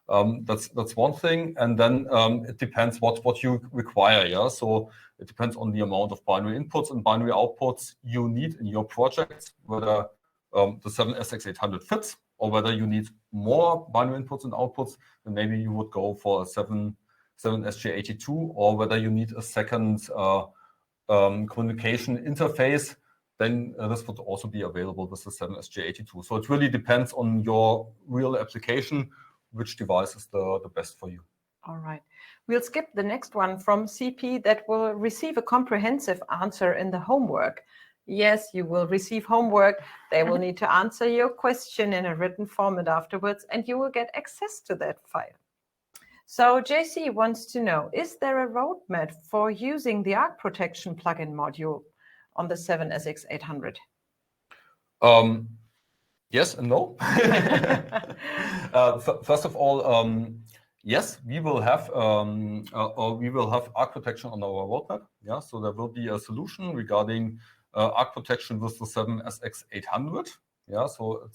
That's one thing, and then it depends what you require. Yeah, so it depends on the amount of binary inputs and binary outputs you need in your project, whether the 7SX800 fits, or whether you need more binary inputs and outputs, then maybe you would go for a 7SG82, or whether you need a second communication interface, then this would also be available with the 7SG82. So it really depends on your real application, which device is the best for you. All right. We'll skip the next one from CP that will receive a comprehensive answer in the homework. Yes, you will receive homework. They will need to answer your question in a written format afterwards, and you will get access to that file. So JC wants to know, is there a roadmap for using the arc protection plugin module on the 7SX800? Yes and no. First of all, yes, we will have arc protection on our roadmap. Yeah, so there will be a solution regarding arc protection with the 7SX800. Yeah, so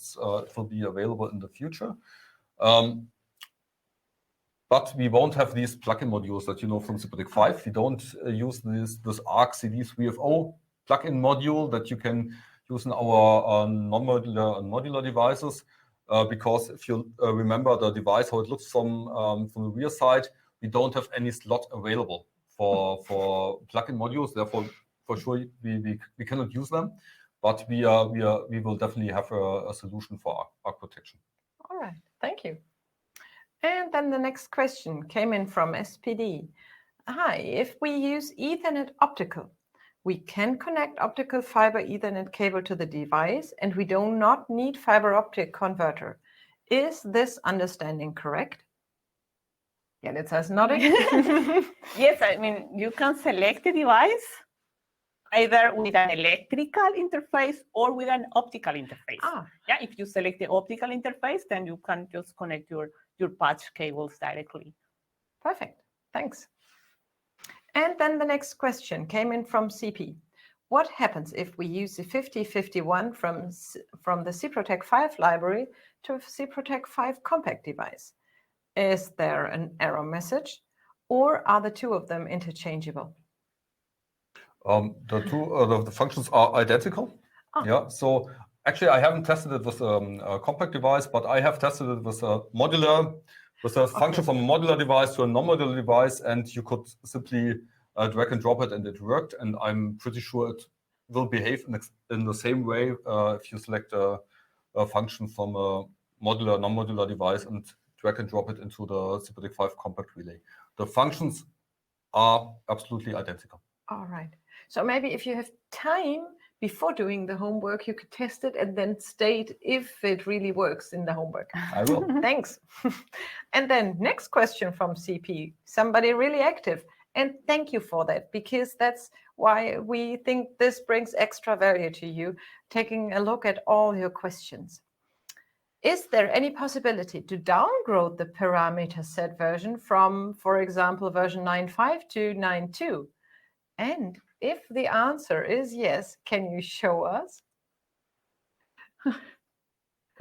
it will be available in the future. But we won't have these plugin modules that you know from SIPROTEC 5. We don't use this arc CD3FO plugin module that you can use in our non-modular and modular devices. Because if you remember the device, how it looks from the rear side, we don't have any slot available for plugin modules. Therefore, for sure, we cannot use them. But we will definitely have a solution for arc protection. All right, thank you. And then the next question came in from SPD. Hi, if we use Ethernet optical, we can connect optical fiber Ethernet cable to the device, and we do not need fiber optic converter. Is this understanding correct? Yeah, it says nodding. Yes, I mean, you can select the device either with an electrical interface or with an optical interface. Yeah, if you select the optical interface, then you can just connect your patch cables directly. Perfect, thanks. And then the next question came in from CP. What happens if we use the 5051 from the SIPROTEC 5 library to a SIPROTEC 5 compact device? Is there an error message, or are the two of them interchangeable? The functions are identical. Yeah, so actually I haven't tested it with a compact device, but I have tested it with a modular, with a function from a modular device to a non-modular device, and you could simply drag and drop it, and it worked. And I'm pretty sure it will behave in the same way if you select a function from a modular, non-modular device and drag and drop it into the SIPROTEC 5 compact relay. The functions are absolutely identical. All right. So maybe if you have time before doing the homework, you could test it and then state if it really works in the homework. I will. Thanks. And then next question from CP, somebody really active. And thank you for that, because that's why we think this brings extra value to you, taking a look at all your questions. Is there any possibility to downgrade the parameter set version from, for example, version 9.5 to 9.2? And if the answer is yes, can you show us?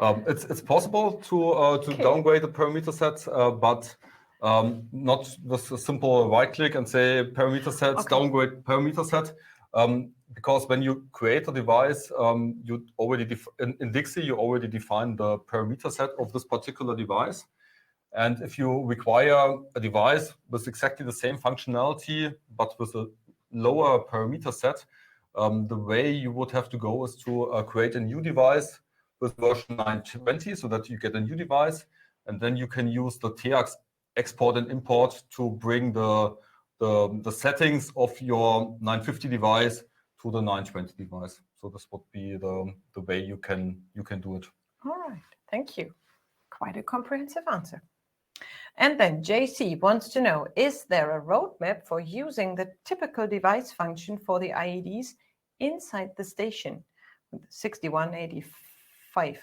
It's possible to downgrade the parameter set, but not with a simple right click and say parameter sets, downgrade parameter set. Because when you create a device, you already in DIGSI you already define the parameter set of this particular device. And if you require a device with exactly the same functionality but with a lower parameter set, the way you would have to go is to create a new device with version 920, so that you get a new device, and then you can use the TX export and import to bring the settings of your 950 device to the 920 device. So this would be the way you can do it. All right, thank you. Quite a comprehensive answer. And then JC wants to know, is there a roadmap for using the typical device function for the IEDs inside the station? 6185.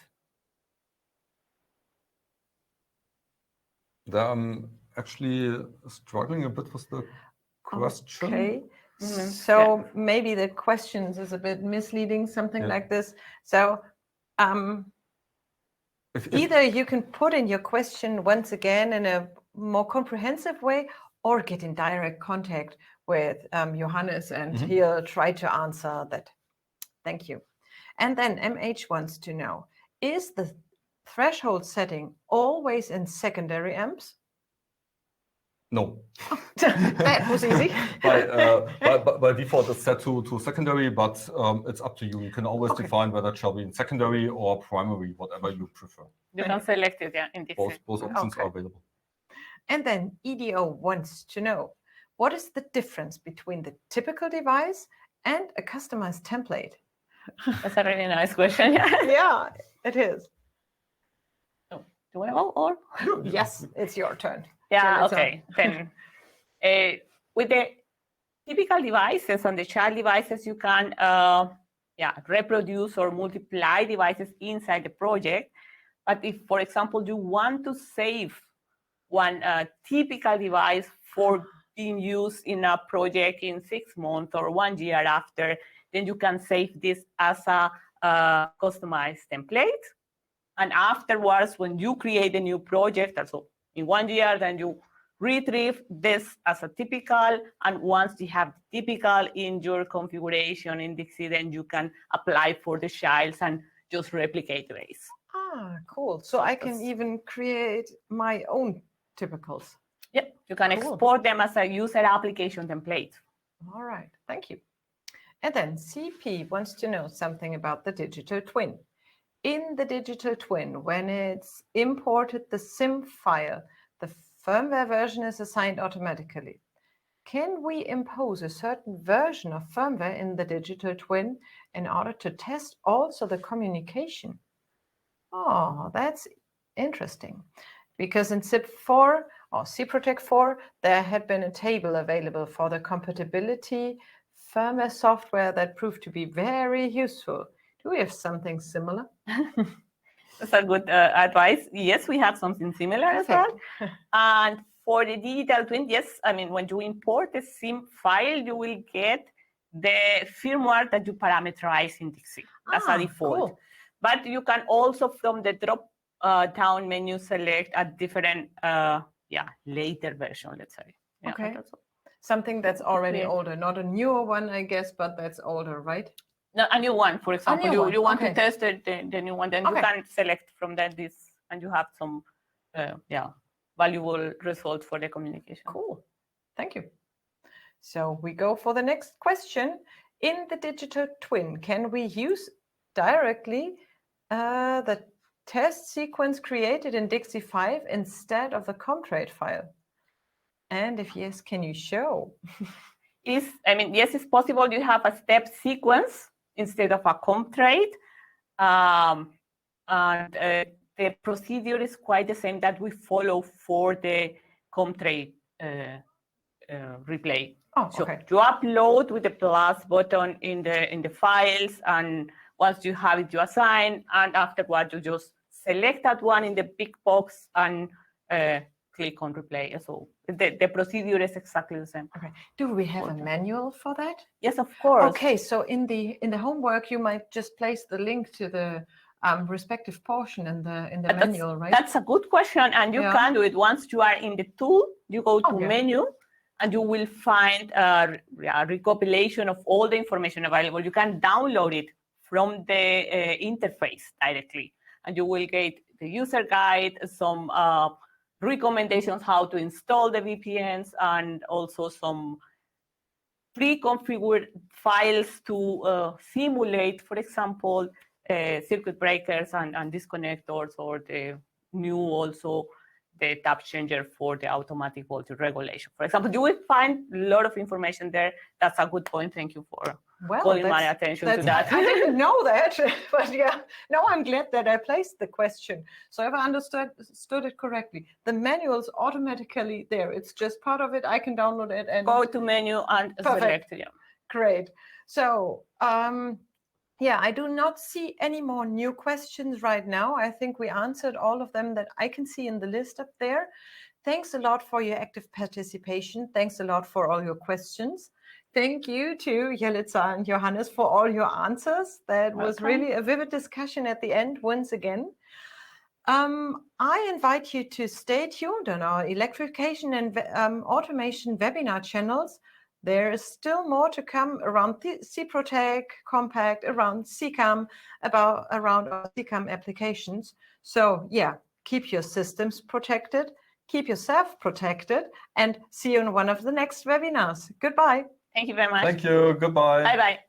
actually struggling a bit with the question. Okay. So maybe the questions is a bit misleading, something like this. So either you can put in your question once again in a more comprehensive way, or get in direct contact with Johannes, and he'll try to answer that. Thank you. And then MH wants to know, is the threshold setting always in secondary amps? No. That was easy. By default, it's set to secondary, but it's up to you. You can always define whether it shall be in secondary or primary, whatever you prefer. You can select it, in DIGSI. Both options are available. And then EDO wants to know, what is the difference between the typical device and a customized template? That's a really nice question. Yeah, it is. Do you want to go, or? Yes, it's your turn. Yeah, okay. Then with the typical devices and the child devices, you can reproduce or multiply devices inside the project. But if, for example, you want to save one typical device for being used in a project in 6 months or 1 year after, then you can save this as a customized template. And afterwards, when you create a new project, also in 1 year, then you retrieve this as a typical. And once you have typical in your configuration in DIGSI, then you can apply for the childs and just replicate the base. Ah, cool. So I can even create my own typicals. Yep, you can export them as a user application template. All right, thank you. And then CP wants to know something about the digital twin. In the digital twin, when it's imported the SIM file, the firmware version is assigned automatically. Can we impose a certain version of firmware in the digital twin in order to test also the communication? Oh, that's interesting. Because in SIP4 or SIPROTEC 4, there had been a table available for the compatibility firmware software that proved to be very useful. Do we have something similar? That's a good advice. Yes, we have something similar as well. And for the digital twin, yes, I mean, when you import the SIM file, you will get the firmware that you parameterize in DIGSI. That's a default. Cool. But you can also, from the drop down menu, select a different, later version, let's say. Yeah, okay. Something that's already older, not a newer one, I guess, but that's older, right? No, a new one, for example. You want to test the new one, then you can select from that this, and you have some valuable results for the communication. Cool. Thank you. So we go for the next question. In the digital twin, can we use directly the test sequence created in DIGSI 5 instead of the ComTrade file? And if yes, can you show? Yes, it's possible. You have a step sequence instead of a ComTrade. And the procedure is quite the same that we follow for the ComTrade replay. Oh, so you upload with the plus button in the files, and once you have it, you assign, and afterward you just select that one in the big box and click on replay. So the procedure is exactly the same. Okay. Do we have a manual for that? Yes, of course. Okay, so in the homework, you might just place the link to the respective portion in the manual, right? That's a good question, and you can do it once you are in the tool. You go to menu, and you will find a recompilation of all the information available. You can download it from the interface directly, and you will get the user guide, some recommendations how to install the VPNs, and also some pre-configured files to simulate, for example, circuit breakers and disconnectors, or the new also the tap changer for the automatic voltage regulation. For example, you will find a lot of information there. That's a good point. Thank you for calling my attention to that. I didn't know that, but no, I'm glad that I placed the question. So if I understood it correctly, the manual's automatically there. It's just part of it. I can download it and go to menu and select. Yeah. Great. So Yeah, I do not see any more new questions right now. I think we answered all of them that I can see in the list up there. Thanks a lot for your active participation. Thanks a lot for all your questions. Thank you to Jelitza and Johannes for all your answers. That was really a vivid discussion at the end once again. I invite you to stay tuned on our electrification and automation webinar channels. There is still more to come around the SIPROTEC Compact, around SICAM, around our SICAM applications. So yeah, keep your systems protected, keep yourself protected, and see you in one of the next webinars. Goodbye. Thank you very much. Thank you. Goodbye. Bye-bye.